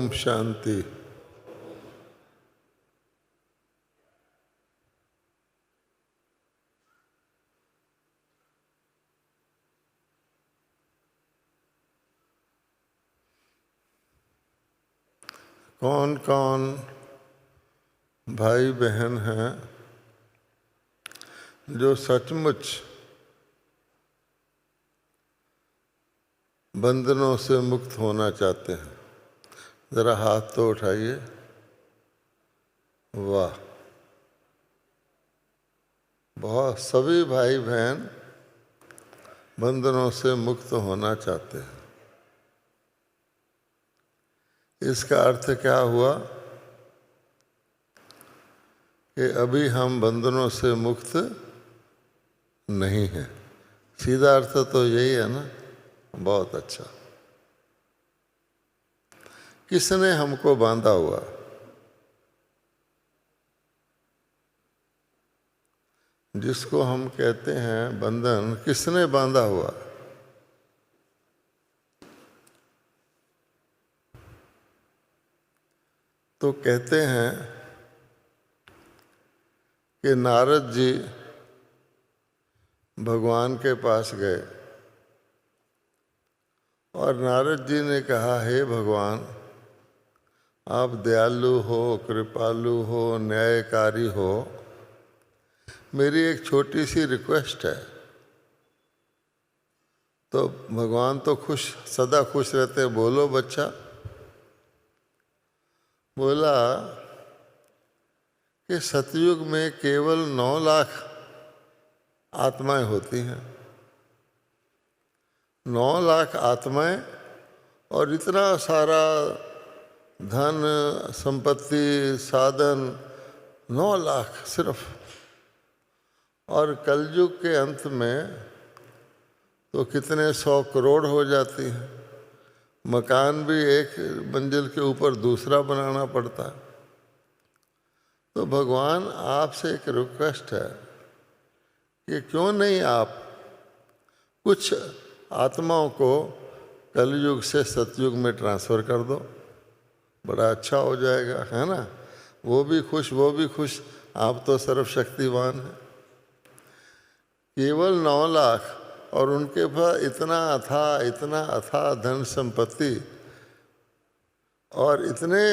ओम शांति। कौन कौन भाई बहन हैं जो सचमुच बंधनों से मुक्त होना चाहते हैं? ज़रा हाथ तो उठाइए। वाह, बहुत सभी भाई बहन बंधनों से मुक्त होना चाहते हैं। इसका अर्थ क्या हुआ कि अभी हम बंधनों से मुक्त नहीं हैं। सीधा अर्थ तो यही है ना। बहुत अच्छा। किसने हमको बांधा हुआ? जिसको हम कहते हैं बंधन, किसने बांधा हुआ? तो कहते हैं कि नारद जी भगवान के पास गए और नारद जी ने कहा, हे भगवान, आप दयालु हो, कृपालु हो, न्यायकारी हो, मेरी एक छोटी सी रिक्वेस्ट है। तो भगवान तो सदा खुश रहते। बोलो बच्चा। बोला कि सतयुग में केवल 9 लाख आत्माएं होती हैं। 9 लाख आत्माएं और इतना सारा धन, संपत्ति, साधन, 9 लाख सिर्फ। और कलयुग के अंत में तो कितने 100 करोड़ हो जाती हैं। मकान भी एक मंजिल के ऊपर दूसरा बनाना पड़ता है। तो भगवान आपसे एक रिक्वेस्ट है कि क्यों नहीं आप कुछ आत्माओं को कलयुग से सतयुग में ट्रांसफ़र कर दो। बड़ा अच्छा हो जाएगा, है ना। वो भी खुश, वो भी खुश। आप तो सर्वशक्तिवान हैं। केवल 9 लाख और उनके पास इतना अथाह धन संपत्ति और इतने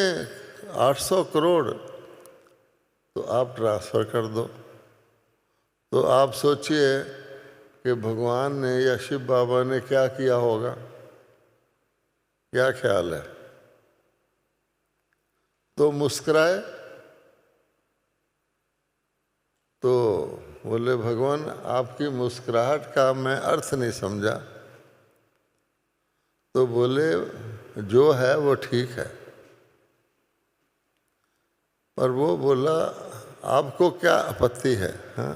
800 करोड़, तो आप ट्रांसफ़र कर दो। तो आप सोचिए कि भगवान ने या शिव बाबा ने क्या किया होगा। क्या ख्याल है? तो मुस्कुराए। तो बोले, भगवान आपकी मुस्कुराहट का मैं अर्थ नहीं समझा। तो बोले, जो है वो ठीक है। पर वो बोला, आपको क्या आपत्ति है? हाँ,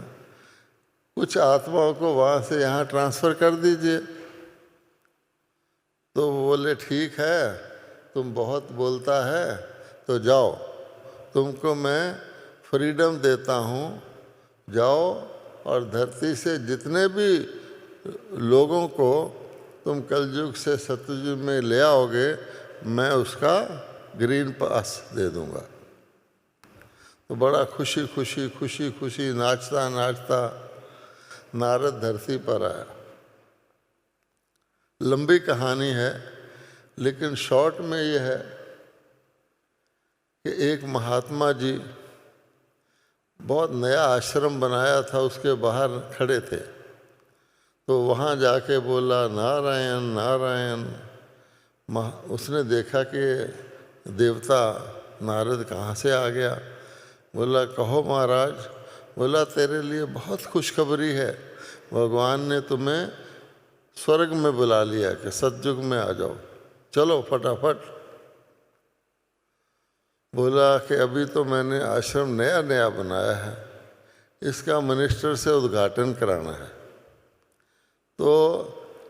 कुछ आत्माओं को वहाँ से यहाँ ट्रांसफ़र कर दीजिए। तो बोले, ठीक है, तुम बहुत बोलता है, तो जाओ, तुमको मैं फ्रीडम देता हूँ। जाओ और धरती से जितने भी लोगों को तुम कलयुग से सतयुग में ले आओगे, मैं उसका ग्रीन पास दे दूँगा। तो बड़ा खुशी खुशी खुशी खुशी नाचता नाचता नारद धरती पर आया। लंबी कहानी है, लेकिन शॉर्ट में ये है कि एक महात्मा जी बहुत नया आश्रम बनाया था, उसके बाहर खड़े थे। तो वहाँ जाके बोला, नारायण नारायण। उसने देखा कि देवता नारद कहाँ से आ गया। बोला, कहो महाराज। बोला, तेरे लिए बहुत खुशखबरी है। भगवान ने तुम्हें स्वर्ग में बुला लिया कि सतयुग में आ जाओ, चलो फटाफट। बोला कि अभी तो मैंने आश्रम नया नया बनाया है, इसका मिनिस्टर से उद्घाटन कराना है, तो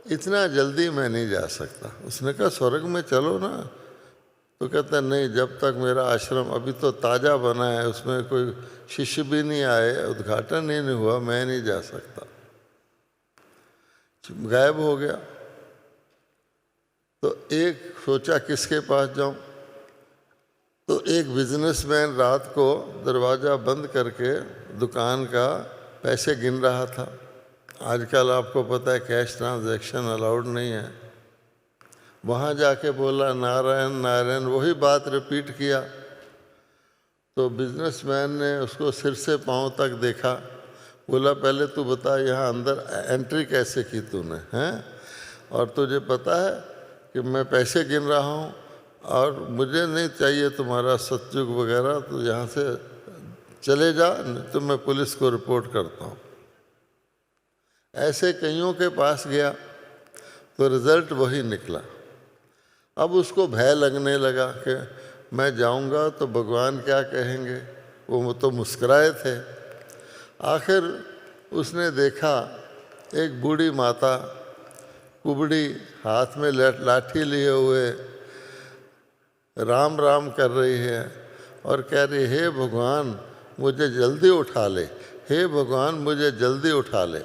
इतना जल्दी मैं नहीं जा सकता। उसने कहा, स्वर्ग में चलो ना। तो कहता, नहीं, जब तक मेरा आश्रम अभी तो ताज़ा बना है, उसमें कोई शिष्य भी नहीं आए, उद्घाटन ही नहीं हुआ, मैं नहीं जा सकता। गायब हो गया। तो एक सोचा, किसके पास जाऊं? तो एक बिजनेसमैन रात को दरवाज़ा बंद करके दुकान का पैसे गिन रहा था। आजकल आपको पता है कैश ट्रांजैक्शन अलाउड नहीं है। वहाँ जाके बोला नारायण नारायण, वही बात रिपीट किया। तो बिजनेसमैन ने उसको सिर से पाँव तक देखा। बोला पहले तू बता यहाँ अंदर एंट्री कैसे की तूने, हैं? और तुझे पता है कि मैं पैसे गिन रहा हूँ और मुझे नहीं चाहिए तुम्हारा सतयुग वगैरह, तो यहाँ से चले जा, नहीं तो मैं पुलिस को रिपोर्ट करता हूँ। ऐसे कईयों के पास गया तो रिज़ल्ट वही निकला। अब उसको भय लगने लगा कि मैं जाऊंगा तो भगवान क्या कहेंगे। वो तो मुस्कुराए थे। आखिर उसने देखा एक बूढ़ी माता कुबड़ी हाथ में लाठी लिए हुए राम राम कर रही है और कह रही हे भगवान मुझे जल्दी उठा ले, हे भगवान मुझे जल्दी उठा ले।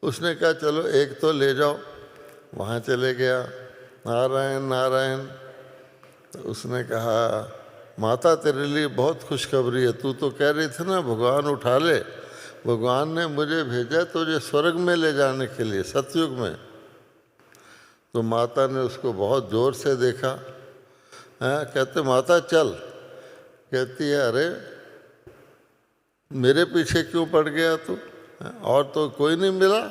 उसने कहा चलो एक तो ले जाओ। वहाँ चले गया, नारायण नारायण। तो उसने कहा माता तेरे लिए बहुत खुशखबरी है, तू तो कह रही थी ना भगवान उठा ले, भगवान ने मुझे भेजा तुझे स्वर्ग में ले जाने के लिए, सतयुग में। तो माता ने उसको बहुत ज़ोर से देखा। कहते माता चल। कहती है अरे मेरे पीछे क्यों पड़ गया तू, और तो कोई नहीं मिला।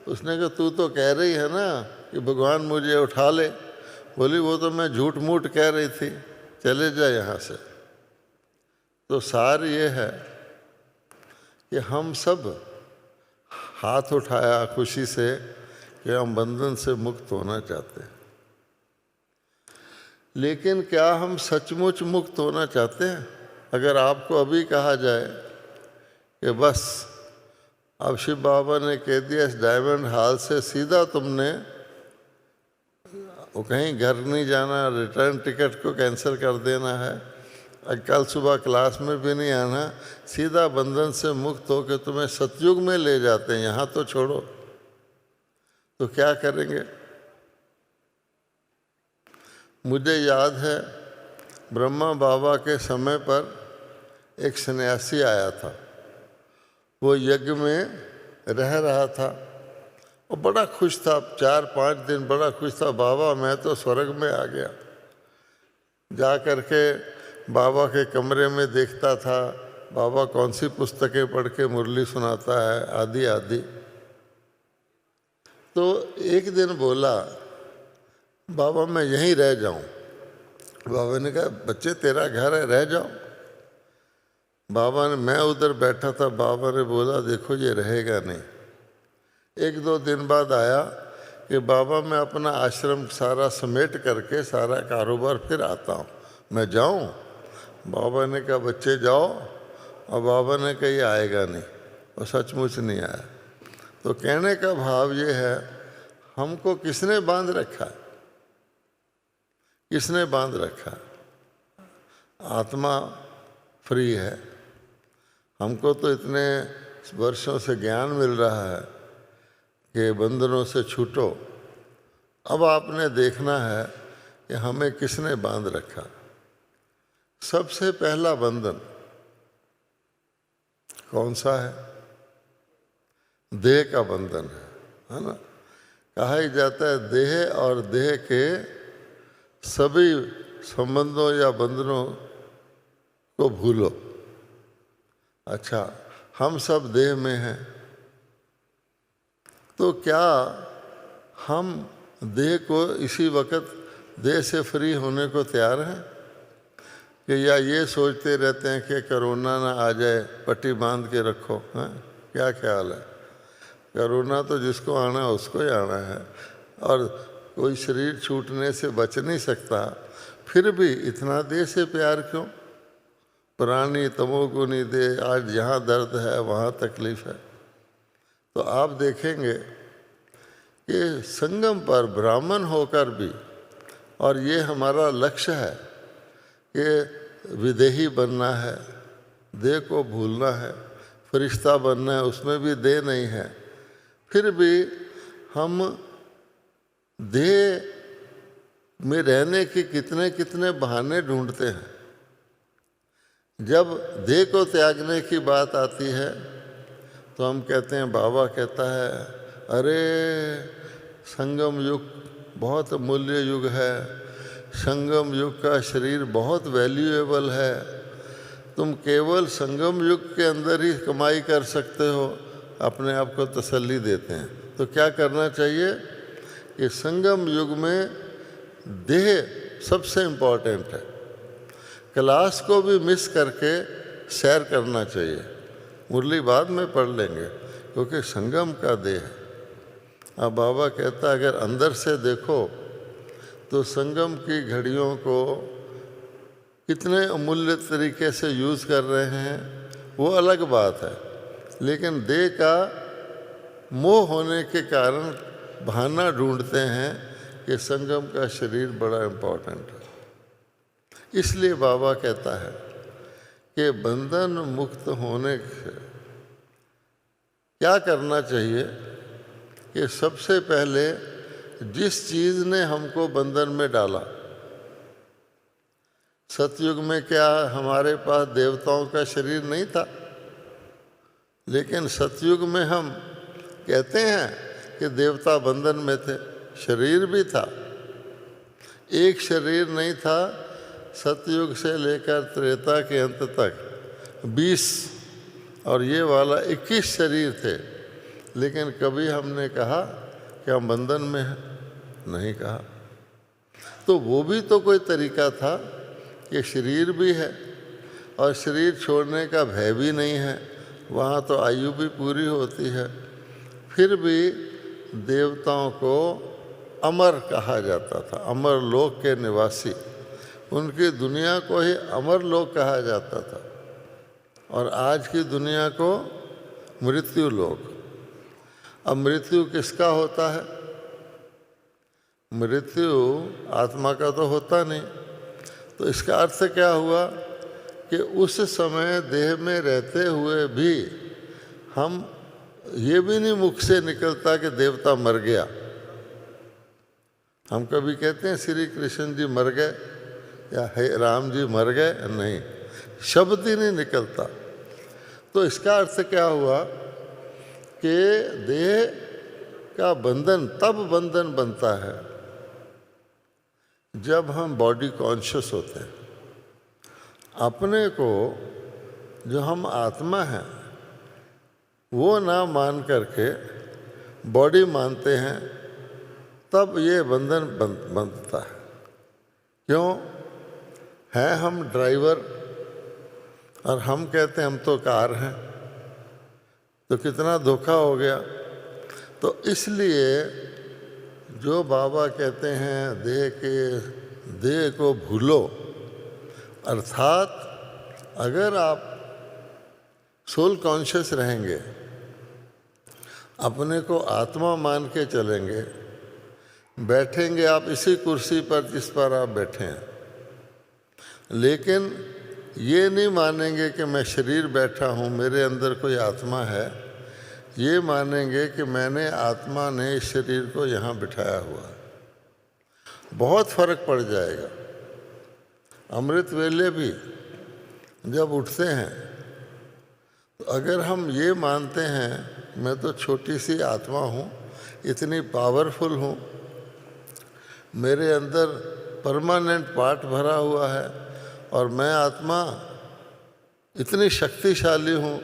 उसने कहा तू तो कह रही है ना कि भगवान मुझे उठा ले। बोली वो तो मैं झूठ मूठ कह रही थी, चले जा यहाँ से। तो सार ये है कि हम सब हाथ उठाया खुशी से कि हम बंधन से मुक्त होना चाहते हैं, लेकिन क्या हम सचमुच मुक्त होना चाहते हैं? अगर आपको अभी कहा जाए कि बस अब शिव बाबा ने कह दिया इस डायमंड हॉल से सीधा तुमने वो कहीं घर नहीं जाना, रिटर्न टिकट को कैंसिल कर देना है, कल सुबह क्लास में भी नहीं आना, सीधा बंधन से मुक्त हो के तुम्हें सतयुग में ले जाते हैं, यहाँ तो छोड़ो, तो क्या करेंगे? मुझे याद है ब्रह्मा बाबा के समय पर एक सन्यासी आया था। वो यज्ञ में रह रहा था, वो बड़ा खुश था, 4-5 दिन बड़ा खुश था। बाबा मैं तो स्वर्ग में आ गया। जा कर के बाबा के कमरे में देखता था बाबा कौन सी पुस्तकें पढ़ के मुरली सुनाता है, आदि आदि। तो एक दिन बोला बाबा मैं यहीं रह जाऊं। बाबा ने कहा बच्चे तेरा घर है, रह जाओ। बाबा ने, मैं उधर बैठा था, बाबा ने बोला देखो ये रहेगा नहीं। 1-2 दिन बाद आया कि बाबा मैं अपना आश्रम सारा समेट करके सारा कारोबार फिर आता हूँ, मैं जाऊँ? बाबा ने कहा बच्चे जाओ। और बाबा ने कहा ये आएगा नहीं, और सचमुच नहीं आया। तो कहने का भाव ये है हमको किसने बांध रखा है? किसने बांध रखा? आत्मा फ्री है। हमको तो इतने वर्षों से ज्ञान मिल रहा है कि बंधनों से छूटो। अब आपने देखना है कि हमें किसने बांध रखा। सबसे पहला बंधन कौन सा है? देह का बंधन है ना। कहा ही जाता है देह और देह के सभी संबंधों या बंधनों को भूलो। अच्छा, हम सब देह में हैं, तो क्या हम देह को इसी वक्त देह से फ्री होने को तैयार हैं कि या ये सोचते रहते हैं कि कोरोना ना आ जाए पट्टी बांध के रखो? हैं, क्या ख्याल है? कोरोना तो जिसको आना है उसको ही आना है, और कोई शरीर छूटने से बच नहीं सकता। फिर भी इतना देह से प्यार क्यों? पुरानी तमोगुनी देह, आज यहाँ दर्द है वहाँ तकलीफ है। तो आप देखेंगे कि संगम पर ब्राह्मण होकर भी, और ये हमारा लक्ष्य है कि विदेही बनना है, देह को भूलना है, फरिश्ता बनना है, उसमें भी देह नहीं है, फिर भी हम देह में रहने के कितने कितने बहाने ढूंढते हैं। जब देह को त्यागने की बात आती है तो हम कहते हैं, बाबा कहता है, अरे संगम युग बहुत मूल्य युग है, संगम युग का शरीर बहुत वैल्यूएबल है, तुम केवल संगम युग के अंदर ही कमाई कर सकते हो, अपने आप को तसल्ली देते हैं। तो क्या करना चाहिए कि संगम युग में देह सबसे इम्पोर्टेंट है, क्लास को भी मिस करके सैर करना चाहिए। मुरली बाद में पढ़ लेंगे, क्योंकि संगम का देह है। अब बाबा कहता अगर अंदर से देखो तो संगम की घड़ियों को कितने अमूल्य तरीके से यूज़ कर रहे हैं वो अलग बात है, लेकिन देह का मोह होने के कारण बहाना ढूंढते हैं कि संगम का शरीर बड़ा इम्पोर्टेंट है। इसलिए बाबा कहता है कि बंधन मुक्त होने से क्या करना चाहिए कि सबसे पहले जिस चीज़ ने हमको बंधन में डाला, सतयुग में क्या हमारे पास देवताओं का शरीर नहीं था? लेकिन सतयुग में हम कहते हैं कि देवता बंधन में थे, शरीर भी था, एक शरीर नहीं था। सतयुग से लेकर त्रेता के अंत तक 20 और ये वाला 21 शरीर थे, लेकिन कभी हमने कहा कि हम बंधन में हैं? नहीं कहा। तो वो भी तो कोई तरीका था कि शरीर भी है और शरीर छोड़ने का भय भी नहीं है, वहाँ तो आयु भी पूरी होती है। फिर भी देवताओं को अमर कहा जाता था, अमर लोक के निवासी, उनकी दुनिया को ही अमर लोक कहा जाता था, और आज की दुनिया को मृत्यु लोक। अब मृत्यु किसका होता है? मृत्यु आत्मा का तो होता नहीं। तो इसका अर्थ क्या हुआ कि उस समय देह में रहते हुए भी हम, ये भी नहीं मुख से निकलता कि देवता मर गया। हम कभी कहते हैं श्री कृष्ण जी मर गए या हे राम जी मर गए, नहीं, शब्द ही नहीं निकलता। तो इसका अर्थ क्या हुआ कि देह का बंधन तब बंधन बनता है जब हम बॉडी कॉन्शियस होते हैं। अपने को जो हम आत्मा हैं वो ना मान करके बॉडी मानते हैं, तब ये बंधन बनता है। क्यों है? हम ड्राइवर और हम कहते हैं हम तो कार हैं, तो कितना धोखा हो गया। तो इसलिए जो बाबा कहते हैं देह को भूलो, अर्थात अगर आप सोल कॉन्शियस रहेंगे, अपने को आत्मा मान के चलेंगे, बैठेंगे आप इसी कुर्सी पर जिस पर आप बैठे हैं, लेकिन ये नहीं मानेंगे कि मैं शरीर बैठा हूँ, मेरे अंदर कोई आत्मा है, ये मानेंगे कि मैंने आत्मा ने इस शरीर को यहाँ बिठाया हुआ है। बहुत फर्क पड़ जाएगा। अमृत वेले भी जब उठते हैं तो अगर हम ये मानते हैं मैं तो छोटी सी आत्मा हूँ, इतनी पावरफुल हूँ, मेरे अंदर परमानेंट पार्ट भरा हुआ है और मैं आत्मा इतनी शक्तिशाली हूँ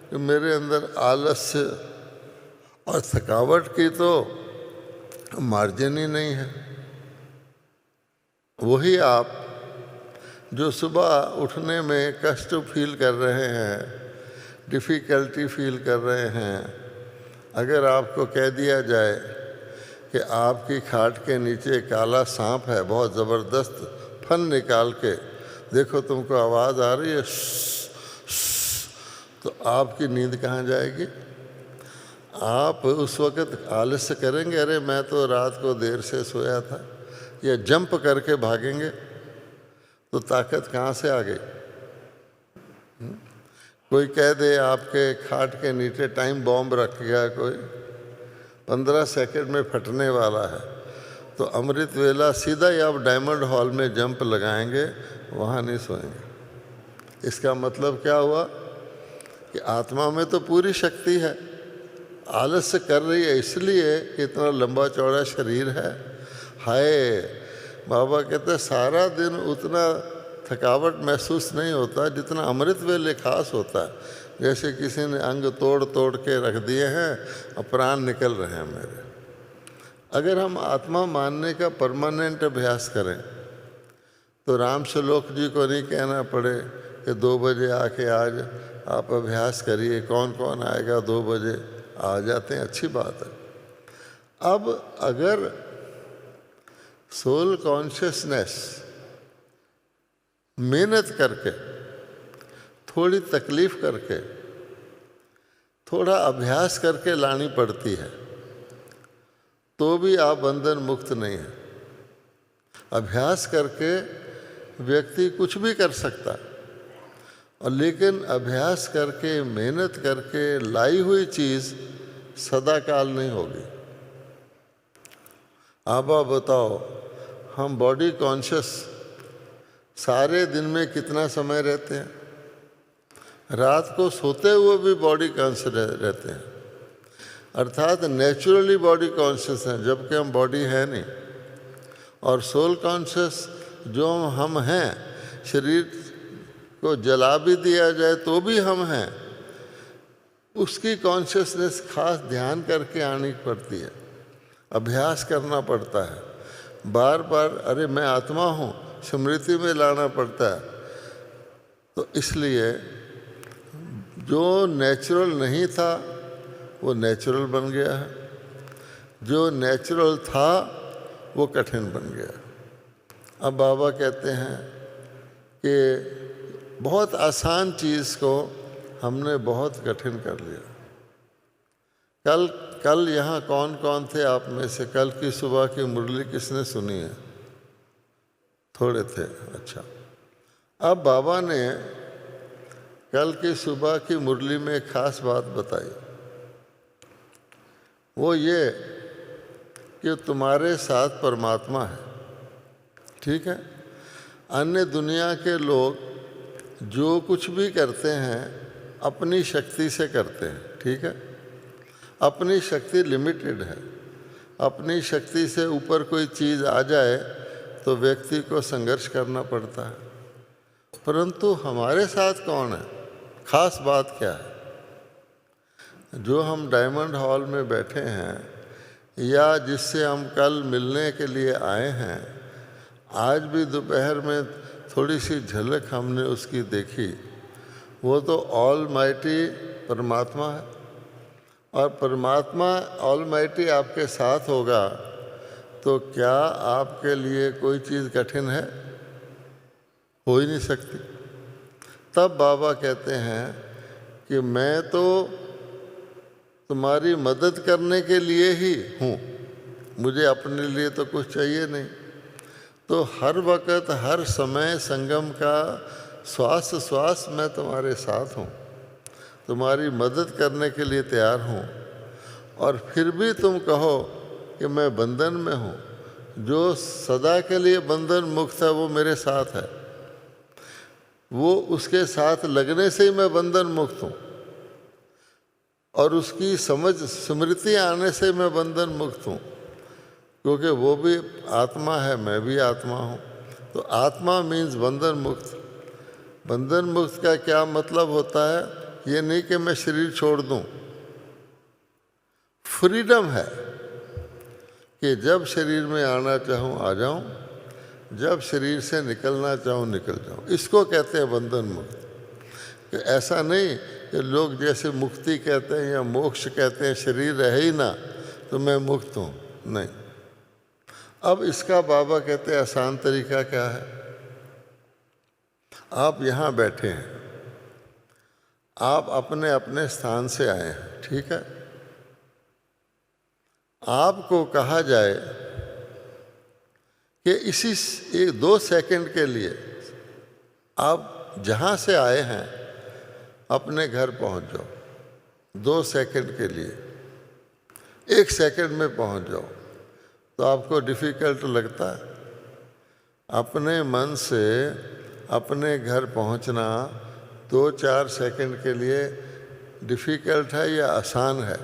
कि मेरे अंदर आलस्य और थकावट की तो मार्जिन ही नहीं है। वही आप जो सुबह उठने में कष्ट फील कर रहे हैं, डिफ़िकल्टी फील कर रहे हैं, अगर आपको कह दिया जाए कि आपकी खाट के नीचे काला सांप है, बहुत ज़बरदस्त फन निकाल के देखो, तुमको आवाज़ आ रही है, तो आपकी नींद कहाँ जाएगी? आप उस वक़्त आलस्य करेंगे, अरे मैं तो रात को देर से सोया था, या जंप करके भागेंगे, तो ताकत कहाँ से आ गई? कोई कह दे आपके खाट के नीचे टाइम बॉम्ब रख गया कोई, 15 सेकंड में फटने वाला है, तो अमृत वेला सीधा ही आप डायमंड हॉल में जंप लगाएंगे, वहाँ नहीं सोएंगे। इसका मतलब क्या हुआ कि आत्मा में तो पूरी शक्ति है, आलस्य कर रही है इसलिए कि इतना लंबा चौड़ा शरीर है। हाय, बाबा कहते सारा दिन उतना थकावट महसूस नहीं होता जितना अमृत वेले खास होता है। जैसे किसी ने अंग तोड़ तोड़ के रख दिए हैं और प्राण निकल रहे हैं मेरे। अगर हम आत्मा मानने का परमानेंट अभ्यास करें तो राम श्लोक जी को नहीं कहना पड़े कि 2 बजे आके आज आप अभ्यास करिए, कौन कौन आएगा 2 बजे, आ जाते हैं, अच्छी बात है। अब अगर सोल कॉन्शियसनेस मेहनत करके, थोड़ी तकलीफ करके, थोड़ा अभ्यास करके लानी पड़ती है तो भी आप बंधन मुक्त नहीं हैं। अभ्यास करके व्यक्ति कुछ भी कर सकता है, और लेकिन अभ्यास करके मेहनत करके लाई हुई चीज़ सदाकाल नहीं होगी। आप बताओ, हम बॉडी कॉन्शियस सारे दिन में कितना समय रहते हैं? रात को सोते हुए भी बॉडी कॉन्शियस रहते हैं, अर्थात नेचुरली बॉडी कॉन्शियस हैं, जबकि हम बॉडी है नहीं। और सोल कॉन्शियस जो हम हैं, शरीर को जला भी दिया जाए तो भी हम हैं, उसकी कॉन्शियसनेस खास ध्यान करके आनी पड़ती है, अभ्यास करना पड़ता है, बार बार अरे मैं आत्मा हूँ स्मृति में लाना पड़ता है। तो इसलिए जो नेचुरल नहीं था वो नेचुरल बन गया है, जो नेचुरल था वो कठिन बन गया। अब बाबा कहते हैं कि बहुत आसान चीज़ को हमने बहुत कठिन कर लिया। कल यहाँ कौन कौन थे आप में से? कल की सुबह की मुरली किसने सुनी है? थोड़े थे, अच्छा। अब बाबा ने कल की सुबह की मुरली में एक खास बात बताई, वो ये कि तुम्हारे साथ परमात्मा है, ठीक है? अन्य दुनिया के लोग जो कुछ भी करते हैं अपनी शक्ति से करते हैं, ठीक है? अपनी शक्ति लिमिटेड है, अपनी शक्ति से ऊपर कोई चीज़ आ जाए तो व्यक्ति को संघर्ष करना पड़ता है। परंतु हमारे साथ कौन है? खास बात क्या है? जो हम डायमंड हॉल में बैठे हैं या जिससे हम कल मिलने के लिए आए हैं, आज भी दोपहर में थोड़ी सी झलक हमने उसकी देखी, वो तो ऑल माइटी परमात्मा है। और परमात्मा ऑल माइटी आपके साथ होगा तो क्या आपके लिए कोई चीज़ कठिन है? हो ही नहीं सकती। तब बाबा कहते हैं कि मैं तो तुम्हारी मदद करने के लिए ही हूँ, मुझे अपने लिए तो कुछ चाहिए नहीं। तो हर वक्त हर समय संगम का श्वास श्वास मैं तुम्हारे साथ हूँ, तुम्हारी मदद करने के लिए तैयार हूँ। और फिर भी तुम कहो कि मैं बंधन में हूँ, जो सदा के लिए बंधन मुक्त है वो मेरे साथ है, वो उसके साथ लगने से ही मैं बंधन मुक्त हूँ, और उसकी समझ स्मृति आने से मैं बंधन मुक्त हूँ, क्योंकि वो भी आत्मा है, मैं भी आत्मा हूँ। तो आत्मा मीन्स बंधन मुक्त। बंधन मुक्त का क्या मतलब होता है? ये नहीं कि मैं शरीर छोड़ दूँ, फ्रीडम है कि जब शरीर में आना चाहूँ आ जाऊँ, जब शरीर से निकलना चाहूँ निकल जाऊँ। इसको कहते हैं बंधन मुक्त। कि ऐसा नहीं कि लोग जैसे मुक्ति कहते हैं या मोक्ष कहते हैं, शरीर रहे ही ना तो मैं मुक्त हूँ, नहीं। अब इसका बाबा कहते हैं आसान तरीका क्या है? आप यहाँ बैठे हैं, आप अपने अपने स्थान से आए हैं, ठीक है? आपको कहा जाए कि इसी 1-2 सेकंड के लिए आप जहाँ से आए हैं अपने घर पहुँच जाओ। 2 सेकंड के लिए, 1 सेकंड में पहुँच जाओ। तो आपको डिफ़िकल्ट लगता है? अपने मन से अपने घर पहुँचना 2-4 सेकंड के लिए डिफ़िकल्ट है या आसान है?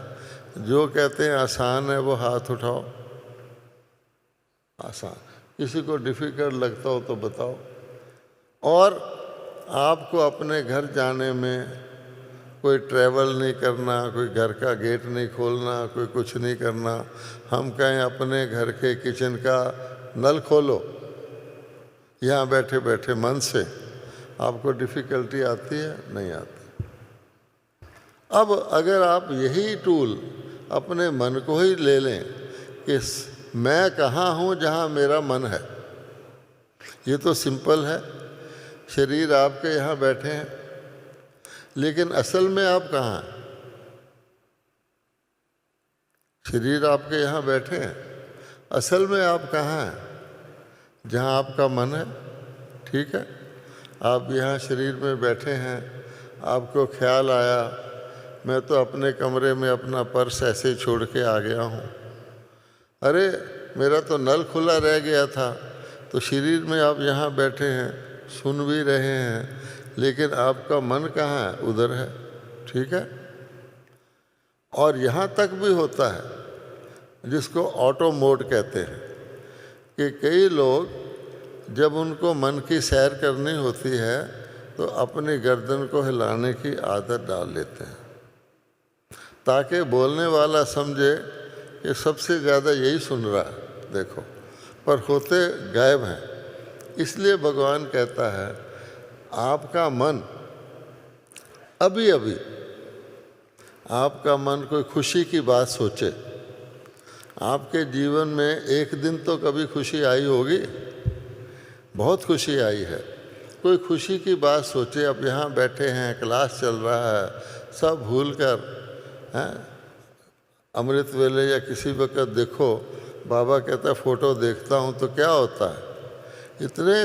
जो कहते हैं आसान है वो हाथ उठाओ। आसान। किसी को डिफ़िकल्ट लगता हो तो बताओ। और आपको अपने घर जाने में कोई ट्रैवल नहीं करना, कोई घर का गेट नहीं खोलना, कोई कुछ नहीं करना। हम कहें अपने घर के किचन का नल खोलो, यहाँ बैठे बैठे मन से, आपको डिफ़िकल्टी आती है? नहीं आती। अब अगर आप यही टूल अपने मन को ही ले लें कि मैं कहाँ हूँ जहाँ मेरा मन है, ये तो सिंपल है। शरीर आपके यहाँ बैठे हैं, लेकिन असल में आप कहाँ हैं? शरीर आपके यहाँ बैठे हैं, असल में आप कहाँ हैं? जहाँ आपका मन है। ठीक है, आप यहाँ शरीर में बैठे हैं, आपको ख्याल आया मैं तो अपने कमरे में अपना पर्स ऐसे ही छोड़ के आ गया हूँ, अरे मेरा तो नल खुला रह गया था। तो शरीर में आप यहाँ बैठे हैं, सुन भी रहे हैं, लेकिन आपका मन कहाँ है? उधर है। ठीक है। और यहाँ तक भी होता है जिसको ऑटो मोड कहते हैं कि कई लोग जब उनको मन की सैर करनी होती है तो अपनी गर्दन को हिलाने की आदत डाल लेते हैं, ताकि बोलने वाला समझे कि सबसे ज़्यादा यही सुन रहा है, देखो, पर होते गायब हैं। इसलिए भगवान कहता है आपका मन अभी अभी, आपका मन कोई खुशी की बात सोचे। आपके जीवन में एक दिन तो कभी खुशी आई होगी, बहुत खुशी आई है। कोई खुशी की बात सोचे। अब यहाँ बैठे हैं, क्लास चल रहा है, सब भूल कर हैं, अमृत वेले या किसी वक्त देखो, बाबा कहता है फ़ोटो देखता हूँ तो क्या होता है, इतने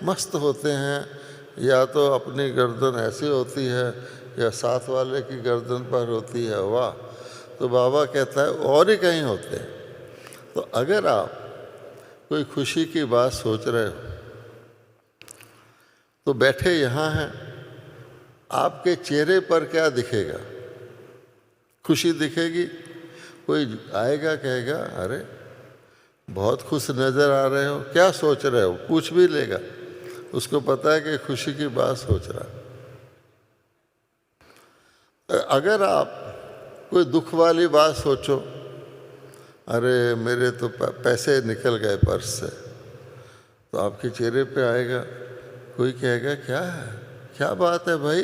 मस्त होते हैं। या तो अपनी गर्दन ऐसी होती है या साथ वाले की गर्दन पर होती है, वाह। तो बाबा कहता है और ही कहीं होते हैं। तो अगर आप कोई खुशी की बात सोच रहे हो तो बैठे यहाँ हैं, आपके चेहरे पर क्या दिखेगा? खुशी दिखेगी। कोई आएगा कहेगा अरे बहुत खुश नज़र आ रहे हो, क्या सोच रहे हो, पूछ भी लेगा। उसको पता है कि खुशी की बात सोच रहा है। अगर आप कोई दुख वाली बात सोचो, अरे मेरे तो पैसे निकल गए पर्स से, तो आपके चेहरे पे आएगा। कोई कहेगा क्या है, क्या बात है भाई,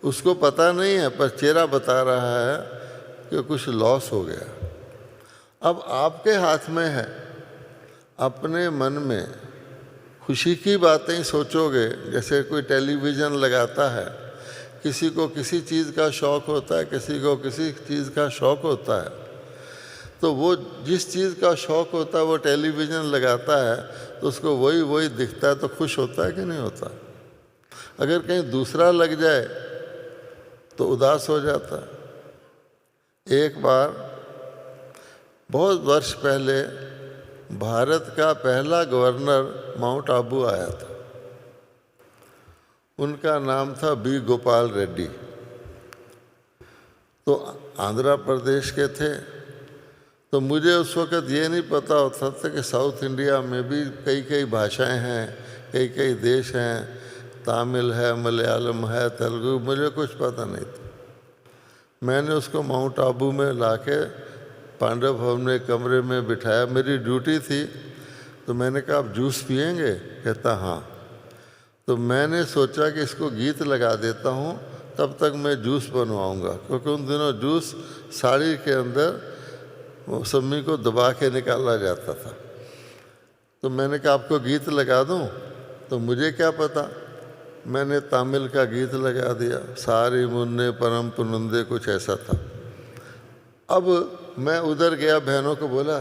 उसको पता नहीं है पर चेहरा बता रहा है कि कुछ लॉस हो गया। अब आपके हाथ में है, अपने मन में खुशी की बातें ही सोचोगे। जैसे कोई टेलीविज़न लगाता है, किसी को किसी चीज़ का शौक़ होता है, किसी को किसी चीज़ का शौक़ होता है, तो वो जिस चीज़ का शौक़ होता है वो टेलीविज़न लगाता है तो उसको वही वही दिखता है, तो खुश होता है कि नहीं होता? अगर कहीं दूसरा लग जाए तो उदास हो जाता है। एक बार बहुत वर्ष पहले भारत का पहला गवर्नर माउंट आबू आया था। उनका नाम था बी गोपाल रेड्डी। तो आंध्र प्रदेश के थे। तो मुझे उस वक़्त ये नहीं पता होता था कि साउथ इंडिया में भी कई कई भाषाएं हैं, कई कई देश हैं, तमिल है, मलयालम है, तेलुगु, मुझे कुछ पता नहीं था। मैंने उसको माउंट आबू में लाके पांडव भवन में कमरे में बिठाया। मेरी ड्यूटी थी। तो मैंने कहा आप जूस पिएंगे? कहता हाँ। तो मैंने सोचा कि इसको गीत लगा देता हूँ, तब तक मैं जूस बनवाऊँगा, क्योंकि उन दिनों जूस साड़ी के अंदर मौसमी को दबा के निकाला जाता था। तो मैंने कहा आपको गीत लगा दूँ? तो मुझे क्या पता, मैंने तमिल का गीत लगा दिया, सारी मुन्ने परम पुनंदे, कुछ ऐसा था। अब मैं उधर गया, बहनों को बोला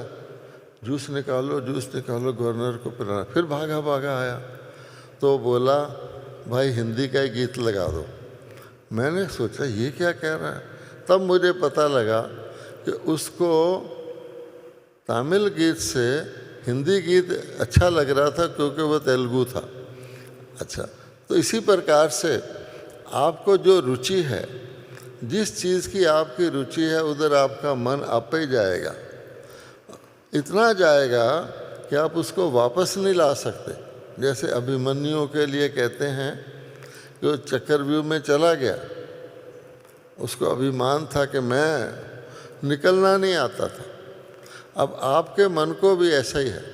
जूस निकालो, जूस निकालो, गवर्नर को पिलाना। फिर भागा भागा आया तो बोला भाई हिंदी का ही गीत लगा दो। मैंने सोचा ये क्या कह रहा है। तब मुझे पता लगा कि उसको तमिल गीत से हिंदी गीत अच्छा लग रहा था, क्योंकि वो तेलुगु था। अच्छा, तो इसी प्रकार से आपको जो रुचि है, जिस चीज़ की आपकी रुचि है उधर आपका मन आपे ही जाएगा, इतना जाएगा कि आप उसको वापस नहीं ला सकते। जैसे अभिमन्यु के लिए कहते हैं कि वो चक्रव्यूह में चला गया, उसको अभिमान था कि मैं निकलना नहीं आता था। अब आपके मन को भी ऐसा ही है,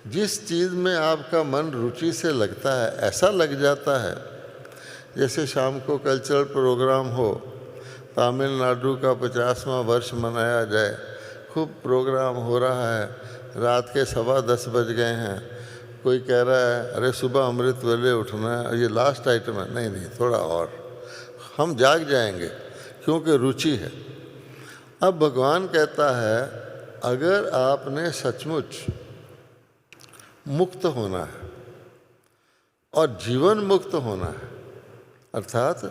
जिस चीज़ में आपका मन रुचि से लगता है ऐसा लग जाता है। जैसे शाम को कल्चरल प्रोग्राम हो, तमिलनाडु का 50वां वर्ष मनाया जाए, खूब प्रोग्राम हो रहा है, रात के 10:15 बज गए हैं, कोई कह रहा है अरे सुबह अमृत वेले उठना है, ये लास्ट आइटम है, नहीं नहीं थोड़ा और, हम जाग जाएंगे क्योंकि रुचि है। अब भगवान कहता है अगर आपने सचमुच मुक्त होना है और जीवन मुक्त होना है, अर्थात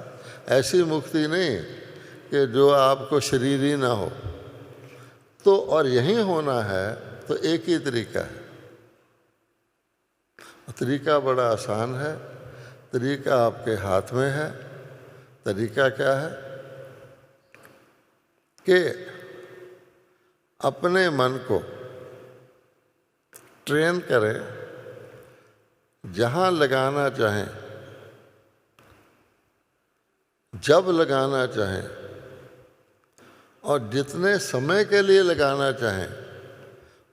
ऐसी मुक्ति नहीं कि जो आपको शरीर ही ना हो, तो और यही होना है तो एक ही तरीका है। तरीका बड़ा आसान है, तरीका आपके हाथ में है। तरीका क्या है कि अपने मन को ट्रेन करें, जहाँ लगाना चाहें, जब लगाना चाहें और जितने समय के लिए लगाना चाहें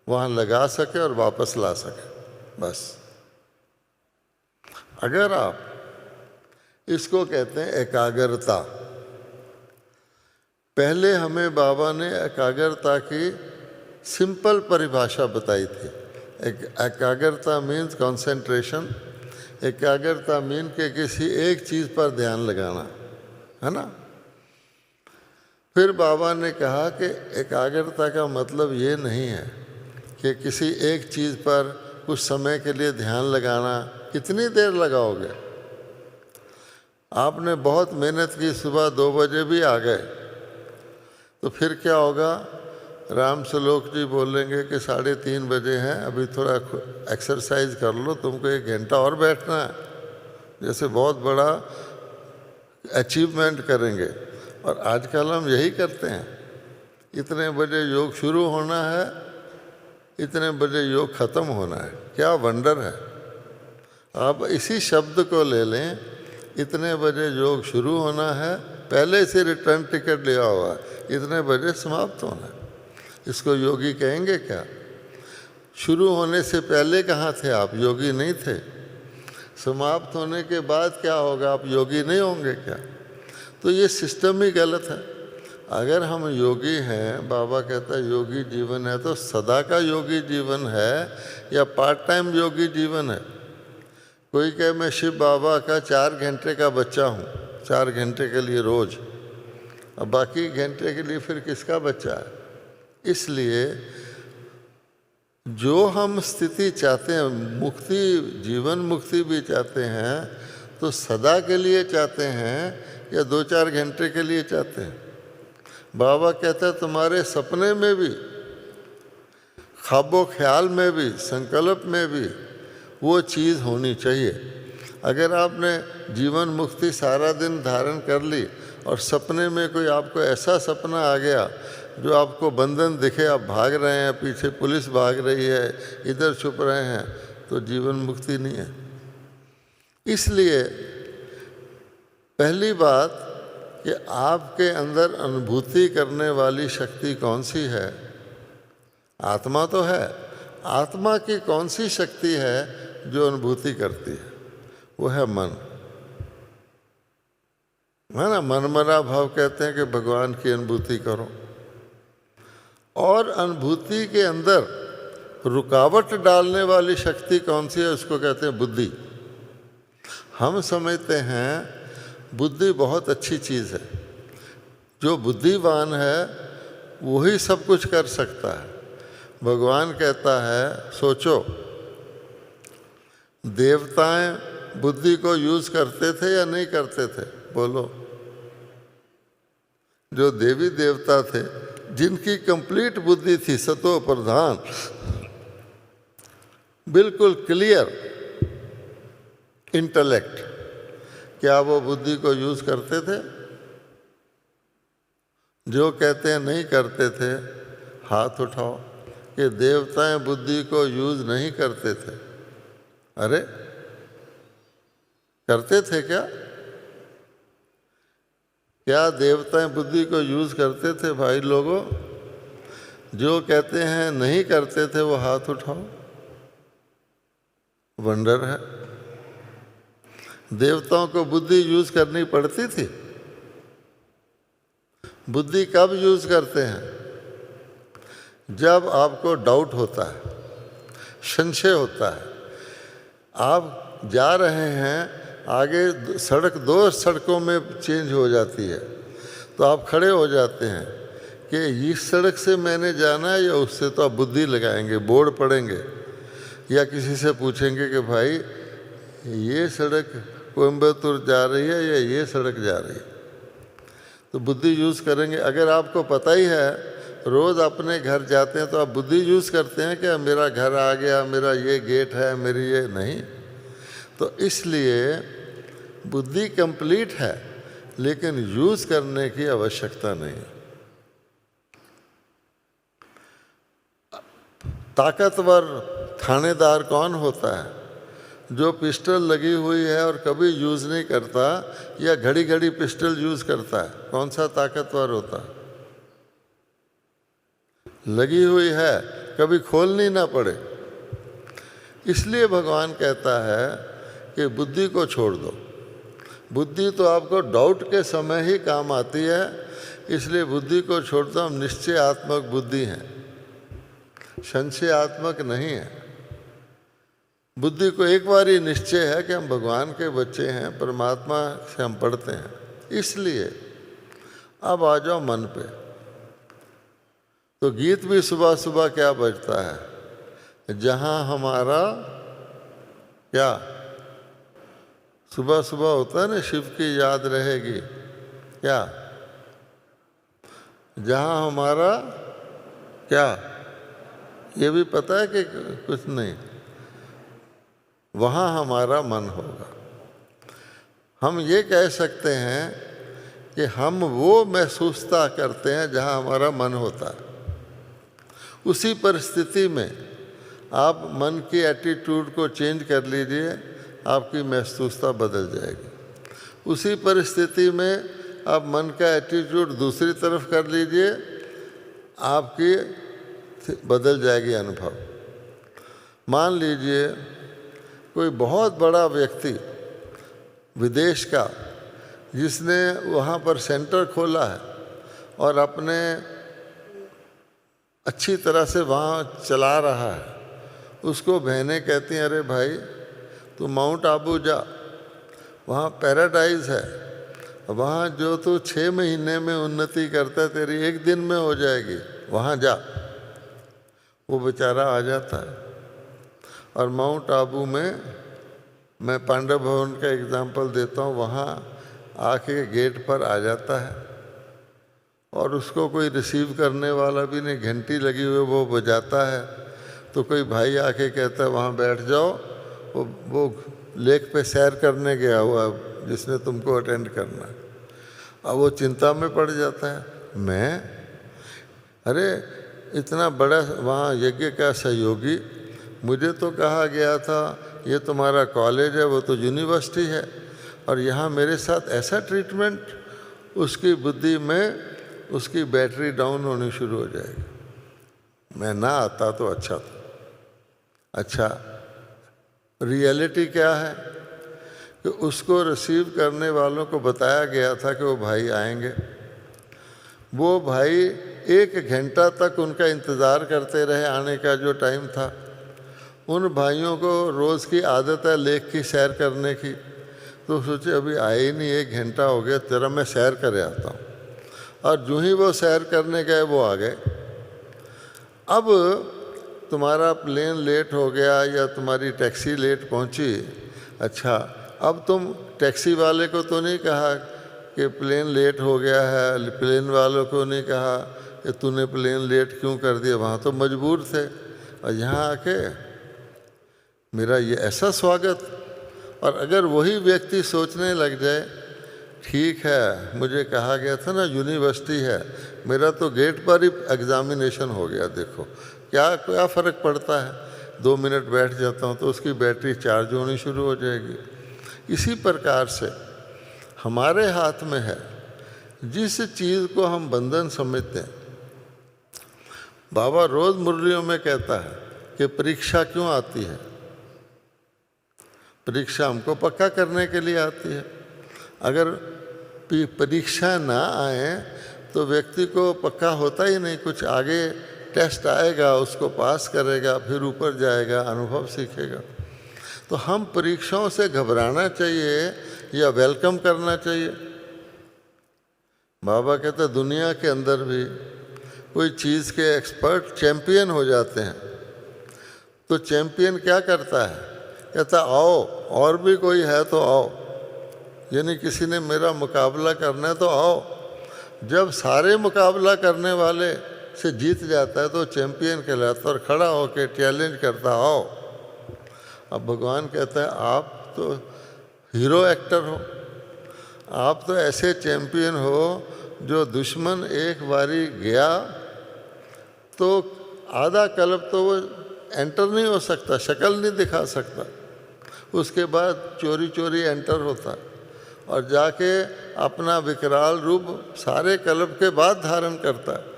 वहाँ लगा सके और वापस ला सके, बस। अगर आप इसको कहते हैं एकाग्रता। पहले हमें बाबा ने एकाग्रता की सिंपल परिभाषा बताई थी। एकाग्रता मीन्स कंसंट्रेशन, एकाग्रता मीन के किसी एक चीज़ पर ध्यान लगाना, है ना। फिर बाबा ने कहा कि एकाग्रता का मतलब ये नहीं है कि किसी एक चीज़ पर कुछ समय के लिए ध्यान लगाना। कितनी देर लगाओगे? आपने बहुत मेहनत की, सुबह 2 बजे भी आ गए तो फिर क्या होगा? राम सलोक जी बोलेंगे कि 3:30 बजे हैं, अभी थोड़ा एक्सरसाइज कर लो, तुमको 1 घंटा और बैठना है, जैसे बहुत बड़ा अचीवमेंट करेंगे। और आजकल हम यही करते हैं, इतने बजे योग शुरू होना है, इतने बजे योग ख़त्म होना है। क्या वंडर है। आप इसी शब्द को ले लें, इतने बजे योग शुरू होना है, पहले से रिटर्न टिकट लिया हुआ है, इतने बजे समाप्त होना है। इसको योगी कहेंगे क्या? शुरू होने से पहले कहाँ थे आप? योगी नहीं थे। समाप्त होने के बाद क्या होगा? आप योगी नहीं होंगे क्या? तो ये सिस्टम ही गलत है। अगर हम योगी हैं, बाबा कहता है योगी जीवन है, तो सदा का योगी जीवन है या पार्ट टाइम योगी जीवन है? कोई कहे मैं शिव बाबा का 4 घंटे का बच्चा हूँ, 4 घंटे के लिए रोज़, अब बाकी घंटे के लिए फिर किसका बच्चा है? इसलिए जो हम स्थिति चाहते हैं, मुक्ति, जीवन मुक्ति भी चाहते हैं, तो सदा के लिए चाहते हैं या 2-4 घंटे के लिए चाहते हैं? बाबा कहता है तुम्हारे सपने में भी, ख्वाबो ख्याल में भी, संकल्प में भी वो चीज़ होनी चाहिए। अगर आपने जीवन मुक्ति सारा दिन धारण कर ली और सपने में कोई आपको ऐसा सपना आ गया जो आपको बंधन दिखे, आप भाग रहे हैं, पीछे पुलिस भाग रही है, इधर छुप रहे हैं, तो जीवन मुक्ति नहीं है। इसलिए पहली बात कि आपके अंदर अनुभूति करने वाली शक्ति कौन सी है? आत्मा तो है। आत्मा की कौन सी शक्ति है जो अनुभूति करती है? वो है मन, है ना। मनमरा भाव कहते हैं कि भगवान की अनुभूति करो। और अनुभूति के अंदर रुकावट डालने वाली शक्ति कौन सी है? उसको कहते हैं बुद्धि। हम समझते हैं बुद्धि बहुत अच्छी चीज़ है, जो बुद्धिवान है वही सब कुछ कर सकता है। भगवान कहता है सोचो, देवताएं बुद्धि को यूज़ करते थे या नहीं करते थे? बोलो। जो देवी देवता थे, जिनकी कंप्लीट बुद्धि थी, सतो प्रधान, बिल्कुल क्लियर इंटेलेक्ट, क्या वो बुद्धि को यूज़ करते थे? जो कहते हैं नहीं करते थे, हाथ उठाओ कि देवताएं बुद्धि को यूज़ नहीं करते थे। अरे करते थे क्या? क्या देवताएं बुद्धि को यूज़ करते थे? भाई लोगों, जो कहते हैं नहीं करते थे वो हाथ उठाओ। वंडर है। देवताओं को बुद्धि यूज़ करनी पड़ती थी। बुद्धि कब यूज़ करते हैं? जब आपको डाउट होता है, संशय होता है। आप जा रहे हैं, आगे सड़क 2 सड़कों में चेंज हो जाती है, तो आप खड़े हो जाते हैं कि इस सड़क से मैंने जाना है या उससे। तो आप बुद्धि लगाएंगे, बोर्ड पढ़ेंगे या किसी से पूछेंगे कि भाई ये सड़क कोयम्बतूर जा रही है या ये सड़क जा रही है, तो बुद्धि यूज़ करेंगे। अगर आपको पता ही है, रोज़ अपने घर जाते हैं, तो आप बुद्धि यूज़ करते हैं कि मेरा घर आ गया, मेरा ये गेट है, मेरी ये नहीं। तो इसलिए बुद्धि कंप्लीट है, लेकिन यूज़ करने की आवश्यकता नहीं। ताकतवर थानेदार कौन होता है? जो पिस्टल लगी हुई है और कभी यूज़ नहीं करता, या घड़ी घड़ी पिस्टल यूज़ करता है? कौन सा ताकतवर होता है? लगी हुई है, कभी खोलनी ना पड़े। इसलिए भगवान कहता है कि बुद्धि को छोड़ दो। बुद्धि तो आपको डाउट के समय ही काम आती है, इसलिए बुद्धि को छोड़ दो। हम निश्चयात्मक बुद्धि हैं, संशयात्मक नहीं है। बुद्धि को एक बार ही निश्चय है कि हम भगवान के बच्चे हैं, परमात्मा से हम पढ़ते हैं। इसलिए अब आ जाओ मन पे। तो गीत भी सुबह सुबह क्या बजता है? जहाँ हमारा क्या सुबह सुबह होता है ना, शिव की याद रहेगी। क्या? जहाँ हमारा क्या? ये भी पता है कि कुछ नहीं, वहाँ हमारा मन होगा। हम ये कह सकते हैं कि हम वो महसूसता करते हैं जहाँ हमारा मन होता है। उसी परिस्थिति में आप मन की एटीट्यूड को चेंज कर लीजिए, आपकी महसूसता बदल जाएगी। उसी परिस्थिति में आप मन का एटीट्यूड दूसरी तरफ कर लीजिए, आपकी बदल जाएगी अनुभव। मान लीजिए कोई बहुत बड़ा व्यक्ति विदेश का, जिसने वहाँ पर सेंटर खोला है और अपने अच्छी तरह से वहाँ चला रहा है, उसको बहनें कहती हैं, अरे भाई तू माउंट आबू जा, वहाँ पैराडाइज है, वहाँ जो तू 6 महीने में उन्नति करता है तेरी 1 दिन में हो जाएगी, वहाँ जा। वो बेचारा आ जाता है और माउंट आबू में, मैं पांडव भवन का एग्जाम्पल देता हूँ, वहाँ आके गेट पर आ जाता है और उसको कोई रिसीव करने वाला भी नहीं, घंटी लगी हुई वो बजाता है। तो कोई भाई आके कहता है वहाँ बैठ जाओ, वो लेक पे सैर करने गया हुआ जिसने तुमको अटेंड करना है। अब वो चिंता में पड़ जाता है, मैं अरे इतना बड़ा वहाँ यज्ञ का सहयोगी, मुझे तो कहा गया था ये तुम्हारा कॉलेज है, वो तो यूनिवर्सिटी है, और यहाँ मेरे साथ ऐसा ट्रीटमेंट। उसकी बुद्धि में उसकी बैटरी डाउन होनी शुरू हो जाएगी। मैं ना आता तो अच्छा था। अच्छा, रियलिटी क्या है कि उसको रिसीव करने वालों को बताया गया था कि वो भाई आएंगे। वो भाई 1 घंटा तक उनका इंतज़ार करते रहे, आने का जो टाइम था। उन भाइयों को रोज़ की आदत है लेक की सैर करने की, तो सोचे अभी आए ही नहीं, 1 घंटा हो गया, तेरा मैं सैर करे आता हूँ। और जो ही वो सैर करने गए वो आ गए। अब तुम्हारा प्लेन लेट हो गया या तुम्हारी टैक्सी लेट पहुँची, अच्छा अब तुम टैक्सी वाले को तो नहीं कहा कि प्लेन लेट हो गया है, प्लेन वालों को नहीं कहा कि तूने प्लेन लेट क्यों कर दिया, वहाँ तो मजबूर थे। और यहाँ आके मेरा ये ऐसा स्वागत, और अगर वही व्यक्ति सोचने लग जाए, ठीक है मुझे कहा गया था ना यूनिवर्सिटी है, मेरा तो गेट पर ही एग्ज़ामिनेशन हो गया, देखो क्या क्या फ़र्क पड़ता है, 2 मिनट बैठ जाता हूँ तो उसकी बैटरी चार्ज होनी शुरू हो जाएगी। इसी प्रकार से हमारे हाथ में है, जिस चीज़ को हम बंधन समझते हैं। बाबा रोज़ मुरलियों में कहता है कि परीक्षा क्यों आती है? परीक्षा हमको पक्का करने के लिए आती है। अगर परीक्षा ना आए तो व्यक्ति को पक्का होता ही नहीं, कुछ आगे टेस्ट आएगा, उसको पास करेगा, फिर ऊपर जाएगा, अनुभव सीखेगा। तो हम परीक्षाओं से घबराना चाहिए या वेलकम करना चाहिए? बाबा कहते दुनिया के अंदर भी कोई चीज़ के एक्सपर्ट चैंपियन हो जाते हैं, तो चैंपियन क्या करता है? कहता आओ, और भी कोई है तो आओ, यानी किसी ने मेरा मुकाबला करना है तो आओ। जब सारे मुकाबला करने वाले से जीत जाता है तो चैंपियन कहलाता है और खड़ा होकर चैलेंज करता आओ। अब भगवान कहता है आप तो हीरो एक्टर हो, आप तो ऐसे चैंपियन हो जो दुश्मन एक बारी गया तो आधा कल्प तो वो एंटर नहीं हो सकता, शक्ल नहीं दिखा सकता, उसके बाद चोरी चोरी एंटर होता और जाके अपना विकराल रूप सारे कल्प के बाद धारण करता है।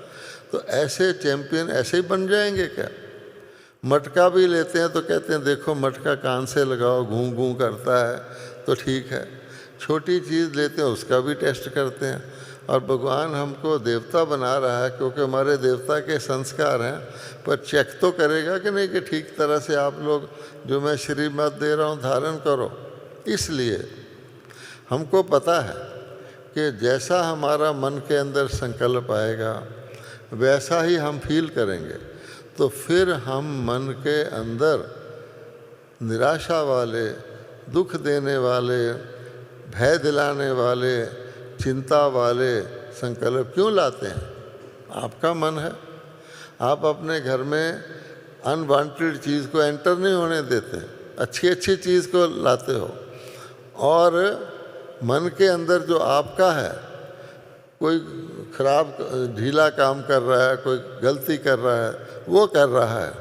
तो ऐसे चैंपियन ऐसे ही बन जाएंगे क्या? मटका भी लेते हैं तो कहते हैं देखो मटका कान से लगाओ, घूं घूं करता है तो ठीक है। छोटी चीज़ लेते हैं उसका भी टेस्ट करते हैं। और भगवान हमको देवता बना रहा है क्योंकि हमारे देवता के संस्कार हैं, पर चेक तो करेगा कि नहीं कि ठीक तरह से आप लोग जो मैं श्रीमत दे रहा हूँ धारण करो। इसलिए हमको पता है कि जैसा हमारा मन के अंदर संकल्प आएगा वैसा ही हम फील करेंगे। तो फिर हम मन के अंदर निराशा वाले, दुख देने वाले, भय दिलाने वाले, चिंता वाले संकल्प क्यों लाते हैं? आपका मन है, आप अपने घर में अनवांटेड चीज़ को एंटर नहीं होने देते, अच्छी अच्छी चीज़ को लाते हो। और मन के अंदर जो आपका है, कोई खराब ढीला काम कर रहा है, कोई गलती कर रहा है, वो कर रहा है,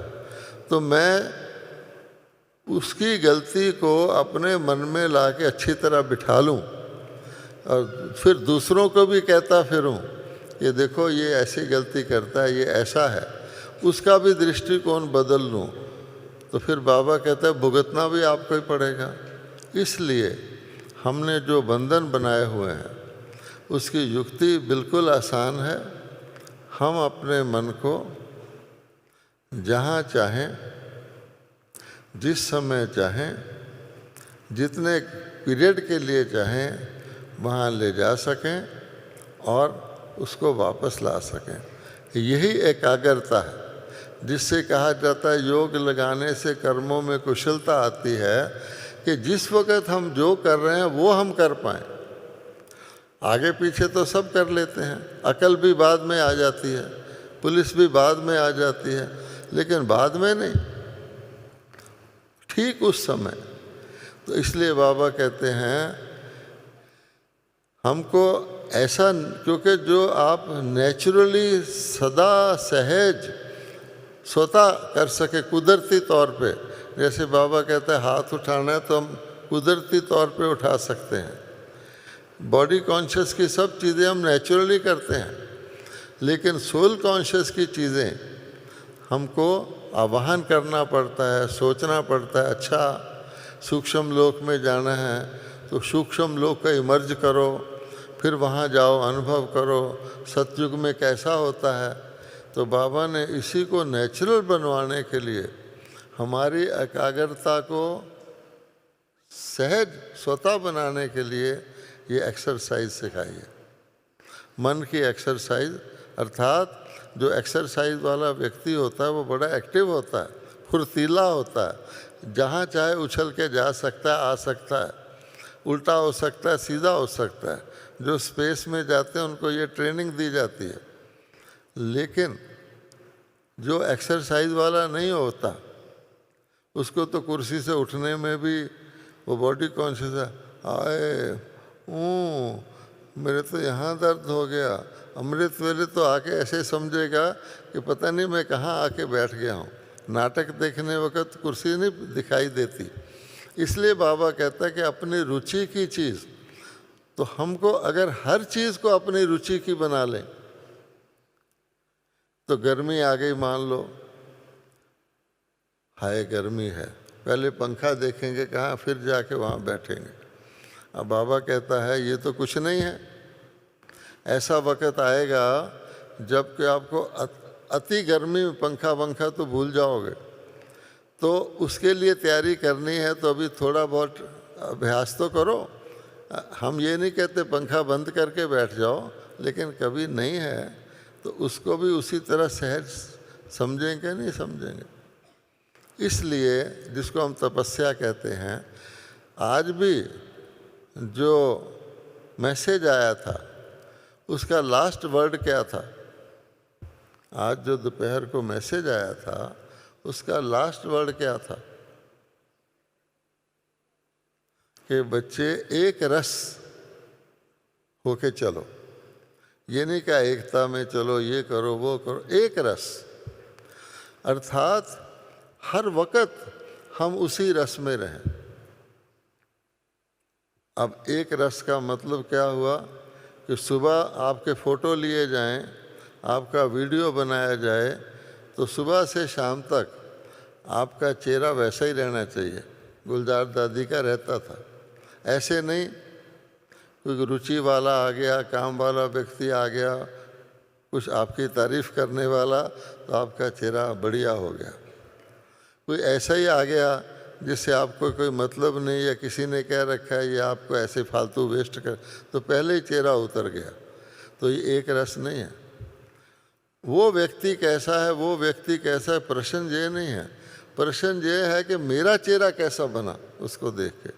तो मैं उसकी गलती को अपने मन में लाके अच्छी तरह बिठा लूं और फिर दूसरों को भी कहता फिरूं कि देखो ये ऐसी गलती करता है, ये ऐसा है, उसका भी दृष्टिकोण बदल लूं, तो फिर बाबा कहता है भुगतना भी आपको ही पड़ेगा। इसलिए हमने जो बंधन बनाए हुए हैं उसकी युक्ति बिल्कुल आसान है। हम अपने मन को जहाँ चाहें, जिस समय चाहें, जितने पीरियड के लिए चाहें वहाँ ले जा सकें और उसको वापस ला सकें। यही एकाग्रता है जिससे कहा जाता है योग लगाने से कर्मों में कुशलता आती है, कि जिस वक़्त हम जो कर रहे हैं वो हम कर पाएँ। आगे पीछे तो सब कर लेते हैं, अकल भी बाद में आ जाती है, पुलिस भी बाद में आ जाती है, लेकिन बाद में नहीं, ठीक उस समय। तो इसलिए बाबा कहते हैं हमको ऐसा, क्योंकि जो आप नेचुरली सदा सहज स्वतः कर सके कुदरती तौर पे, जैसे बाबा कहता है हाथ उठाना है तो हम कुदरती तौर पे उठा सकते हैं। बॉडी कॉन्शियस की सब चीज़ें हम नेचुरली करते हैं, लेकिन सोल कॉन्शियस की चीज़ें हमको आवाहन करना पड़ता है, सोचना पड़ता है। अच्छा सूक्ष्म लोक में जाना है तो सूक्ष्म लोक का इमर्ज करो, फिर वहाँ जाओ, अनुभव करो सतयुग में कैसा होता है। तो बाबा ने इसी को नेचुरल बनवाने के लिए हमारी एकाग्रता को सहज स्वतः बनाने के लिए ये एक्सरसाइज सिखाई है। मन की एक्सरसाइज, अर्थात जो एक्सरसाइज वाला व्यक्ति होता है वो बड़ा एक्टिव होता है, फुर्तीला होता है, जहाँ चाहे उछल के जा सकता है, आ सकता है, उल्टा हो सकता है, सीधा हो सकता है। जो स्पेस में जाते हैं उनको ये ट्रेनिंग दी जाती है। लेकिन जो एक्सरसाइज वाला नहीं होता उसको तो कुर्सी से उठने में भी वो बॉडी कॉन्शियस है, आए मेरे तो यहाँ दर्द हो गया। अमृत वेले तो आके ऐसे समझेगा कि पता नहीं मैं कहाँ आके बैठ गया हूँ। नाटक देखने वक्त कुर्सी नहीं दिखाई देती। इसलिए बाबा कहता है कि अपनी रुचि की चीज़, तो हमको अगर हर चीज़ को अपनी रुचि की बना लें, तो गर्मी आ गई मान लो, हाय गर्मी है, पहले पंखा देखेंगे कहाँ, फिर जाके वहाँ बैठेंगे। अब बाबा कहता है ये तो कुछ नहीं है। ऐसा वक़्त आएगा जब कि आपको अति गर्मी में पंखा वंखा तो भूल जाओगे। तो उसके लिए तैयारी करनी है तो अभी थोड़ा बहुत अभ्यास तो करो। हम ये नहीं कहते पंखा बंद करके बैठ जाओ, लेकिन कभी नहीं है तो उसको भी उसी तरह सहज समझेंगे, नहीं समझेंगे। इसलिए जिसको हम तपस्या कहते हैं, आज भी जो मैसेज आया था उसका लास्ट वर्ड क्या था? आज जो दोपहर को मैसेज आया था उसका लास्ट वर्ड क्या था? कि बच्चे एक रस होके चलो। ये नहीं कहा एकता में चलो, ये करो वो करो, एक रस। अर्थात हर वक़्त हम उसी रस में रहें। अब एक रस का मतलब क्या हुआ कि सुबह आपके फ़ोटो लिए जाएं, आपका वीडियो बनाया जाए, तो सुबह से शाम तक आपका चेहरा वैसा ही रहना चाहिए। गुलजार दादी का रहता था। ऐसे नहीं कोई रुचि वाला आ गया, काम वाला व्यक्ति आ गया, कुछ आपकी तारीफ़ करने वाला, तो आपका चेहरा बढ़िया हो गया। कोई ऐसा ही आ गया जिससे आपको कोई मतलब नहीं, या किसी ने कह रखा है ये आपको ऐसे फालतू वेस्ट कर, तो पहले ही चेहरा उतर गया। तो ये एक रस नहीं है। वो व्यक्ति कैसा है, वो व्यक्ति कैसा है, प्रश्न ये नहीं है। प्रश्न ये है कि मेरा चेहरा कैसा बना, उसको देख के।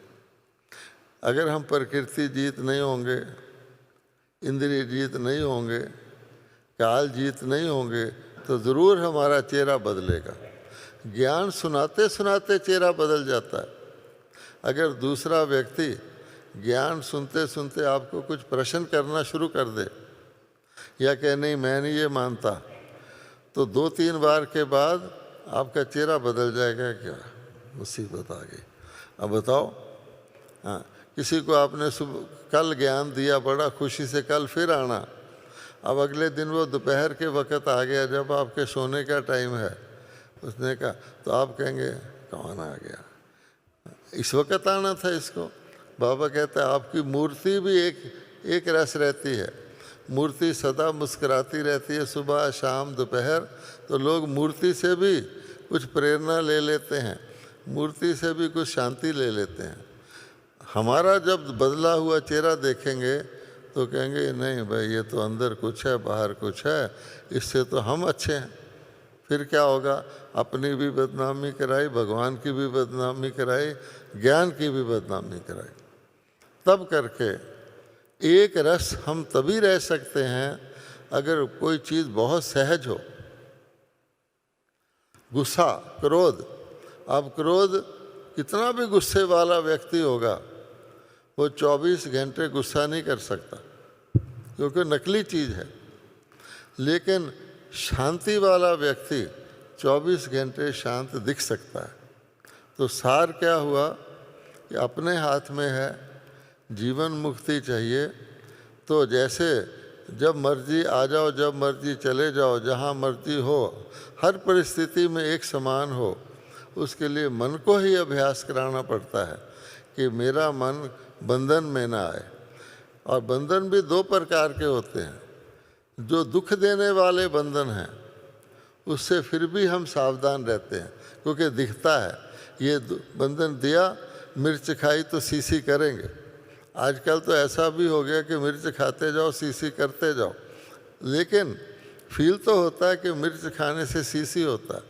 अगर हम प्रकृति जीत नहीं होंगे, इंद्रिय जीत नहीं होंगे, काल जीत नहीं होंगे, तो ज़रूर हमारा चेहरा बदलेगा। ज्ञान सुनाते सुनाते चेहरा बदल जाता है। अगर दूसरा व्यक्ति ज्ञान सुनते सुनते आपको कुछ प्रश्न करना शुरू कर दे, या कहे नहीं मैं नहीं ये मानता, तो 2-3 बार के बाद आपका चेहरा बदल जाएगा। क्या मुसीबत आ गई। अब बताओ, हाँ, किसी को आपने कल ज्ञान दिया, बड़ा खुशी से कल फिर आना, अब अगले दिन वो दोपहर के वक़्त आ गया जब आपके सोने का टाइम है, उसने कहा, तो आप कहेंगे कौन आ गया, इस वक़्त आना था इसको। बाबा कहता है आपकी मूर्ति भी एक रस रहती है। मूर्ति सदा मुस्कुराती रहती है, सुबह शाम दोपहर। तो लोग मूर्ति से भी कुछ प्रेरणा ले लेते हैं, मूर्ति से भी कुछ शांति ले लेते हैं। हमारा जब बदला हुआ चेहरा देखेंगे तो कहेंगे नहीं भाई ये तो अंदर कुछ है बाहर कुछ है, इससे तो हम अच्छे हैं। फिर क्या होगा, अपनी भी बदनामी कराई, भगवान की भी बदनामी कराई, ज्ञान की भी बदनामी कराई। तब करके एक रस हम तभी रह सकते हैं अगर कोई चीज़ बहुत सहज हो। गुस्सा, क्रोध, अब क्रोध कितना भी गुस्से वाला व्यक्ति होगा वो 24 घंटे गुस्सा नहीं कर सकता, क्योंकि नकली चीज़ है। लेकिन शांति वाला व्यक्ति 24 घंटे शांत दिख सकता है। तो सार क्या हुआ कि अपने हाथ में है, जीवन मुक्ति चाहिए। तो जैसे जब मर्जी आ जाओ, जब मर्जी चले जाओ, जहाँ मर्जी हो, हर परिस्थिति में एक समान हो, उसके लिए मन को ही अभ्यास कराना पड़ता है कि मेरा मन बंधन में ना आए। और बंधन भी 2 प्रकार के होते हैं। जो दुख देने वाले बंधन हैं उससे फिर भी हम सावधान रहते हैं, क्योंकि दिखता है ये बंधन दिया, मिर्च खाई तो सीसी करेंगे। आजकल तो ऐसा भी हो गया कि मिर्च खाते जाओ सीसी करते जाओ, लेकिन फील तो होता है कि मिर्च खाने से सीसी होता है।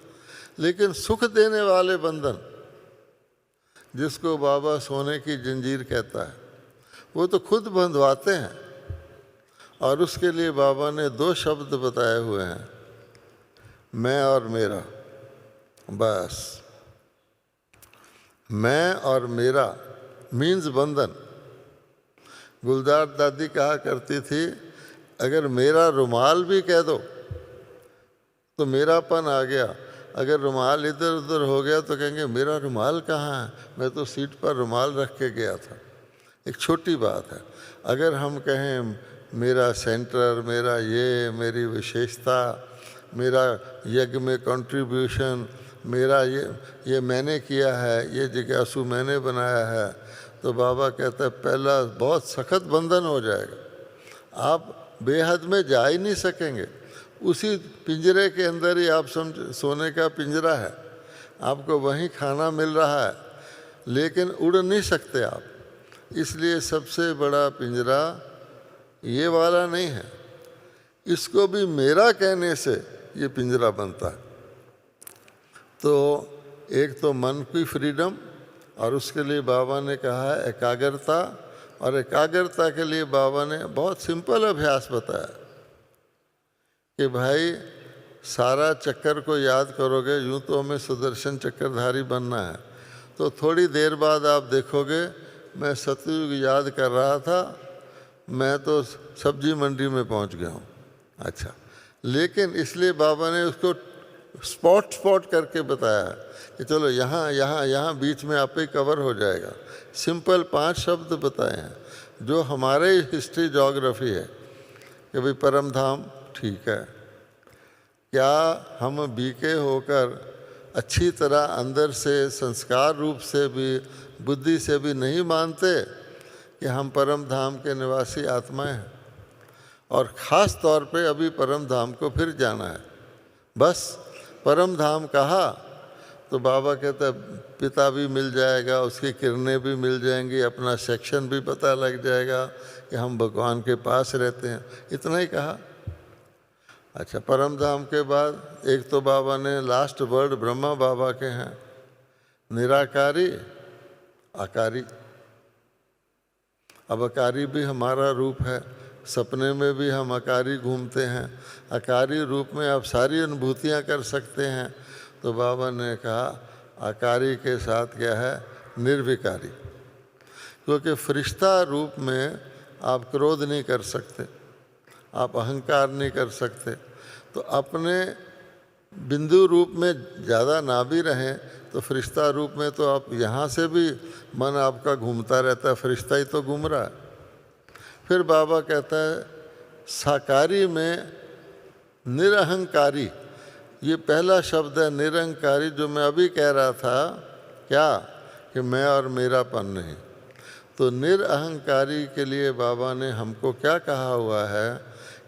लेकिन सुख देने वाले बंधन, जिसको बाबा सोने की जंजीर कहता है, वो तो खुद बंधवाते हैं। और उसके लिए बाबा ने 2 शब्द बताए हुए हैं, मैं और मेरा। बस मैं और मेरा मीन्स बंधन। गुलजार दादी कहा करती थी, अगर मेरा रुमाल भी कह दो तो मेरापन आ गया, अगर रुमाल इधर उधर हो गया तो कहेंगे मेरा रुमाल कहाँ है, मैं तो सीट पर रुमाल रख के गया था। एक छोटी बात है। अगर हम कहें मेरा सेंटर, मेरा ये, मेरी विशेषता, मेरा यज्ञ में कंट्रीब्यूशन, मेरा ये मैंने किया है, ये जिज्ञासु मैंने बनाया है, तो बाबा कहता है पहला बहुत सख्त बंधन हो जाएगा, आप बेहद में जा ही नहीं सकेंगे। उसी पिंजरे के अंदर ही आप सोने का पिंजरा है, आपको वहीं खाना मिल रहा है, लेकिन उड़ नहीं सकते आप। इसलिए सबसे बड़ा पिंजरा ये वाला नहीं है, इसको भी मेरा कहने से ये पिंजरा बनता है। तो एक तो मन की फ्रीडम, और उसके लिए बाबा ने कहा है एकाग्रता, और एकाग्रता के लिए बाबा ने बहुत सिंपल अभ्यास बताया कि भाई सारा चक्कर को याद करोगे, यूँ तो हमें सुदर्शन चक्करधारी बनना है, तो थोड़ी देर बाद आप देखोगे मैं सतयुग याद कर रहा था, मैं तो सब्जी मंडी में पहुंच गया हूँ। अच्छा, लेकिन इसलिए बाबा ने उसको स्पॉट करके बताया है कि चलो यहाँ यहाँ यहाँ बीच में आप ही कवर हो जाएगा। सिंपल 5 शब्द बताए हैं जो हमारे हिस्ट्री जोग्राफी है कि भाई परम धाम ठीक है, क्या हम बीके होकर अच्छी तरह अंदर से संस्कार रूप से भी, बुद्धि से भी नहीं मानते कि हम परम धाम के निवासी आत्माएं हैं, और ख़ास तौर पे अभी परम धाम को फिर जाना है। बस परम धाम कहा तो बाबा कहता है पिता भी मिल जाएगा, उसकी किरणें भी मिल जाएंगी, अपना सेक्शन भी पता लग जाएगा कि हम भगवान के पास रहते हैं, इतना ही कहा। अच्छा, परम धाम के बाद एक तो बाबा ने लास्ट वर्ड ब्रह्मा बाबा के हैं, निराकारी आकारी। अब आकारी भी हमारा रूप है, सपने में भी हम आकारी घूमते हैं, आकारी रूप में आप सारी अनुभूतियां कर सकते हैं। तो बाबा ने कहा आकारी के साथ क्या है, निर्विकारी, क्योंकि फरिश्ता रूप में आप क्रोध नहीं कर सकते, आप अहंकार नहीं कर सकते, तो अपने बिंदु रूप में ज़्यादा ना भी रहें तो फरिश्ता रूप में तो आप यहाँ से भी मन आपका घूमता रहता है, फरिश्ता ही तो घूम रहा है। फिर बाबा कहता है साकारी में निरहंकारी, ये पहला शब्द है निरहंकारी, जो मैं अभी कह रहा था क्या कि मैं और मेरापन नहीं। तो निरअहंकारी के लिए बाबा ने हमको क्या कहा हुआ है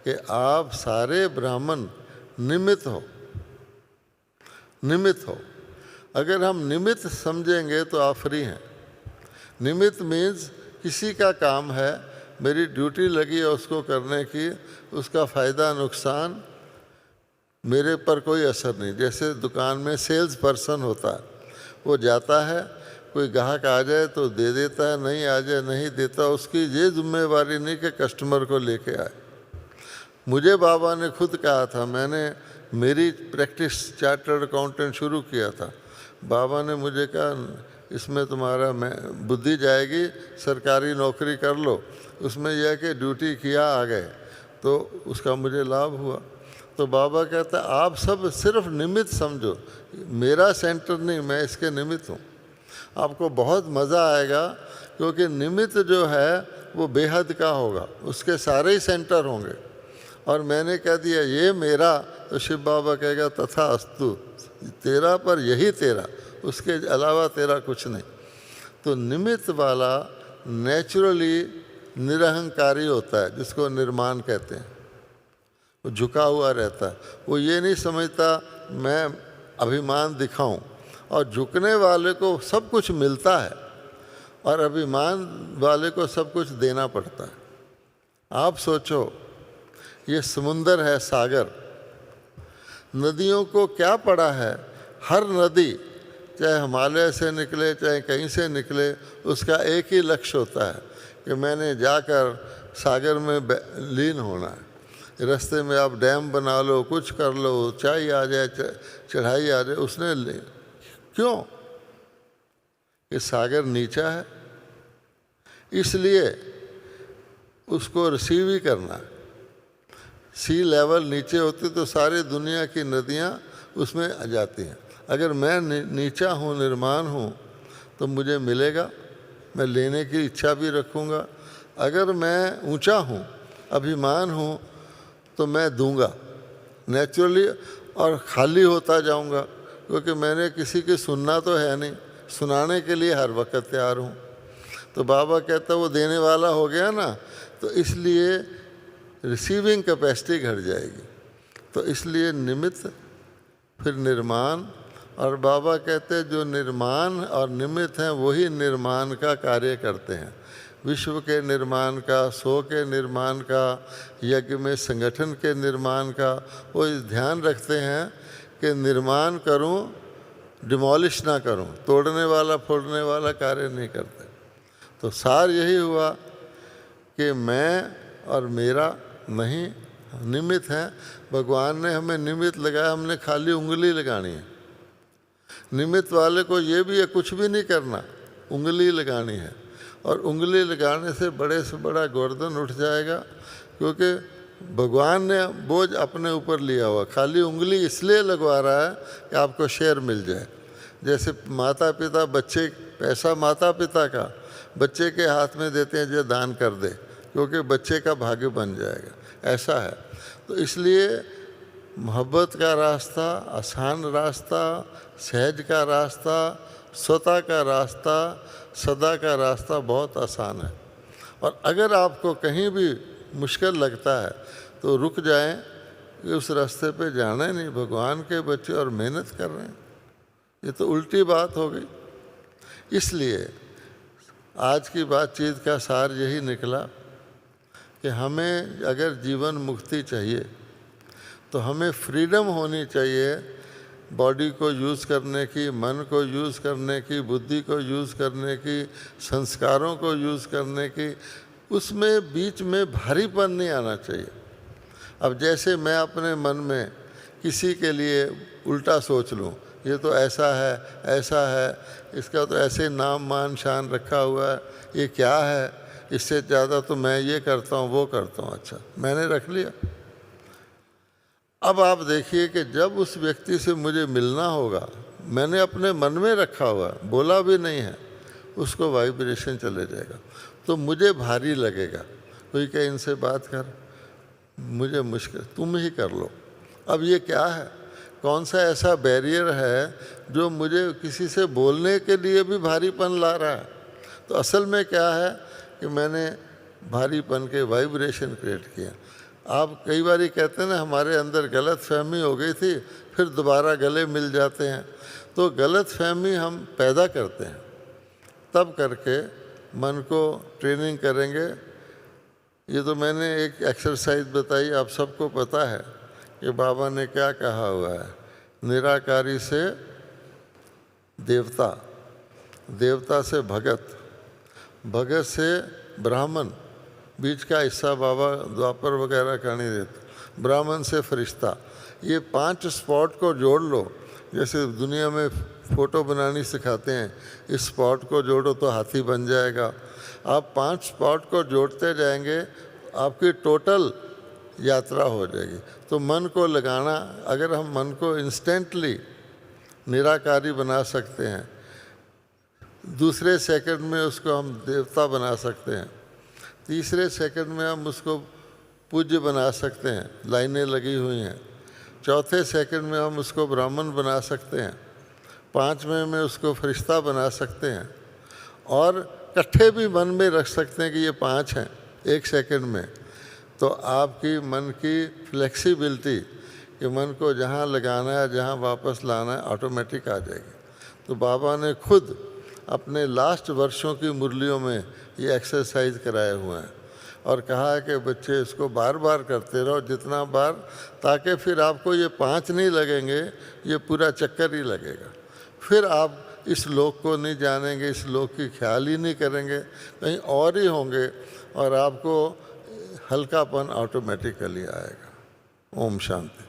कि आप सारे ब्राह्मण निमित्त हो, निमित्त हो। अगर हम निमित्त समझेंगे तो आप फ्री हैं। निमित्त मीन्स किसी का काम है, मेरी ड्यूटी लगी है उसको करने की, उसका फ़ायदा नुकसान मेरे पर कोई असर नहीं। जैसे दुकान में सेल्स पर्सन होता है, वो जाता है, कोई ग्राहक आ जाए तो दे देता है, नहीं आ जाए नहीं देता, उसकी ये जिम्मेवारी नहीं कि कस्टमर को लेके आए। मुझे बाबा ने खुद कहा था, मैंने मेरी प्रैक्टिस चार्टर्ड अकाउंटेंट शुरू किया था, बाबा ने मुझे कहा इसमें तुम्हारा बुद्धि जाएगी, सरकारी नौकरी कर लो, उसमें यह कि ड्यूटी किया आ गए, तो उसका मुझे लाभ हुआ। तो बाबा कहता आप सब सिर्फ निमित्त समझो, मेरा सेंटर नहीं, मैं इसके निमित्त हूँ। आपको बहुत मज़ा आएगा, क्योंकि निमित्त जो है वो बेहद का होगा, उसके सारे ही सेंटर होंगे। और मैंने कह दिया ये मेरा, तो शिव बाबा कहेगा तथा अस्तु, तेरा पर यही तेरा, उसके अलावा तेरा कुछ नहीं। तो निमित्त वाला नेचुरली निरहंकारी होता है, जिसको निर्माण कहते हैं, वो झुका हुआ रहता है, वो ये नहीं समझता मैं अभिमान दिखाऊं। और झुकने वाले को सब कुछ मिलता है और अभिमान वाले को सब कुछ देना पड़ता है। आप सोचो ये समुंदर है, सागर, नदियों को क्या पड़ा है, हर नदी चाहे हिमालय से निकले चाहे कहीं से निकले, उसका एक ही लक्ष्य होता है कि मैंने जाकर सागर में लीन होना है। रास्ते में आप डैम बना लो, कुछ कर लो, ऊंचाई आ जाए, चढ़ाई आ जाए, उसने क्यों? कि सागर नीचा है, इसलिए उसको रिसीव ही करना। सी लेवल नीचे होती तो सारी दुनिया की नदियाँ उसमें आ जाती हैं। अगर मैं नीचा हूँ, निर्माण हूँ, तो मुझे मिलेगा, मैं लेने की इच्छा भी रखूँगा। अगर मैं ऊंचा हूँ, अभिमान हूँ, तो मैं दूंगा नेचुरली और खाली होता जाऊंगा, क्योंकि मैंने किसी की सुनना तो है नहीं, सुनाने के लिए हर वक्त तैयार हूँ। तो बाबा कहता वो देने वाला हो गया ना, तो इसलिए रिसीविंग कैपेसिटी घट जाएगी। तो इसलिए निमित्त, फिर निर्माण, और बाबा कहते हैं जो निर्माण और निमित्त हैं वही निर्माण का कार्य करते हैं। विश्व के निर्माण का, सो के निर्माण का, यज्ञ में संगठन के निर्माण का वो ध्यान रखते हैं कि निर्माण करूं, डिमोलिश ना करूं, तोड़ने वाला फोड़ने वाला कार्य नहीं करते। तो सार यही हुआ कि मैं और मेरा नहीं, निमित्त हैं। भगवान ने हमें निमित्त लगाया, हमने खाली उंगली लगानी है। निमित्त वाले को ये भी है कुछ भी नहीं करना, उंगली लगानी है। और उंगली लगाने से बड़े से बड़ा गर्दन उठ जाएगा, क्योंकि भगवान ने बोझ अपने ऊपर लिया हुआ। खाली उंगली इसलिए लगवा रहा है कि आपको शेयर मिल जाए। जैसे माता पिता बच्चे, पैसा माता पिता का बच्चे के हाथ में देते हैं, जो दान कर दे, क्योंकि बच्चे का भाग्य बन जाएगा, ऐसा है। तो इसलिए मोहब्बत का रास्ता, आसान रास्ता, सहज का रास्ता, स्वतः का रास्ता, सदा का रास्ता बहुत आसान है। और अगर आपको कहीं भी मुश्किल लगता है तो रुक जाएं कि उस रास्ते पे जाना ही नहीं, भगवान के बच्चे और मेहनत कर रहे हैं। ये तो उल्टी बात हो गई। इसलिए आज की बातचीत का सार यही निकला कि हमें अगर जीवन मुक्ति चाहिए तो हमें फ्रीडम होनी चाहिए, बॉडी को यूज़ करने की, मन को यूज़ करने की, बुद्धि को यूज़ करने की, संस्कारों को यूज़ करने की। उसमें बीच में भारीपन नहीं आना चाहिए। अब जैसे मैं अपने मन में किसी के लिए उल्टा सोच लूँ, ये तो ऐसा है, इसका तो ऐसे नाम मान शान रखा हुआ है, ये क्या है, इससे ज़्यादा तो मैं ये करता हूँ वो करता हूँ, अच्छा मैंने रख लिया। अब आप देखिए कि जब उस व्यक्ति से मुझे मिलना होगा, मैंने अपने मन में रखा हुआ, बोला भी नहीं है, उसको वाइब्रेशन चले जाएगा, तो मुझे भारी लगेगा। कोई कहे इनसे बात कर, मुझे मुश्किल, तुम ही कर लो। अब ये क्या है, कौन सा ऐसा बैरियर है जो मुझे किसी से बोलने के लिए भी भारीपन ला रहा है? तो असल में क्या है कि मैंने भारीपन के वाइब्रेशन क्रिएट किया। आप कई बार कहते हैं ना, हमारे अंदर गलत फहमी हो गई थी, फिर दोबारा गले मिल जाते हैं। तो गलत फहमी हम पैदा करते हैं, तब करके मन को ट्रेनिंग करेंगे। ये तो मैंने एक एक्सरसाइज बताई, आप सबको पता है कि बाबा ने क्या कहा हुआ है, निराकारी से देवता, देवता से भगत, भगत से ब्राह्मण, बीच का हिस्सा बाबा द्वापर वगैरह का नहीं देते, ब्राह्मण से फरिश्ता। ये 5 स्पॉट को जोड़ लो, जैसे दुनिया में फ़ोटो बनानी सिखाते हैं, इस स्पॉट को जोड़ो तो हाथी बन जाएगा। आप 5 स्पॉट को जोड़ते जाएंगे, आपकी टोटल यात्रा हो जाएगी। तो मन को लगाना, अगर हम मन को इंस्टेंटली निराकारी बना सकते हैं, दूसरे सेकंड में उसको हम देवता बना सकते हैं, तीसरे सेकंड में हम उसको पूज्य बना सकते हैं, लाइनें लगी हुई हैं, चौथे सेकंड में हम उसको ब्राह्मण बना सकते हैं, 5वें में उसको फरिश्ता बना सकते हैं, और इकट्ठे भी मन में रख सकते हैं कि ये 5 हैं 1 सेकंड में। तो आपकी मन की फ्लेक्सिबिलिटी कि मन को जहाँ लगाना है, जहाँ वापस लाना है, ऑटोमेटिक आ जाएगी। तो बाबा ने खुद अपने लास्ट वर्षों की मुरलियों में ये एक्सरसाइज कराए हुए हैं और कहा है कि बच्चे इसको बार बार करते रहो, जितना बार, ताकि फिर आपको ये 5 नहीं लगेंगे, ये पूरा चक्कर ही लगेगा। फिर आप इस लोक को नहीं जानेंगे, इस लोक की ख्याल ही नहीं करेंगे, कहीं और ही होंगे, और आपको हल्कापन ऑटोमेटिकली आएगा। ओम शांति।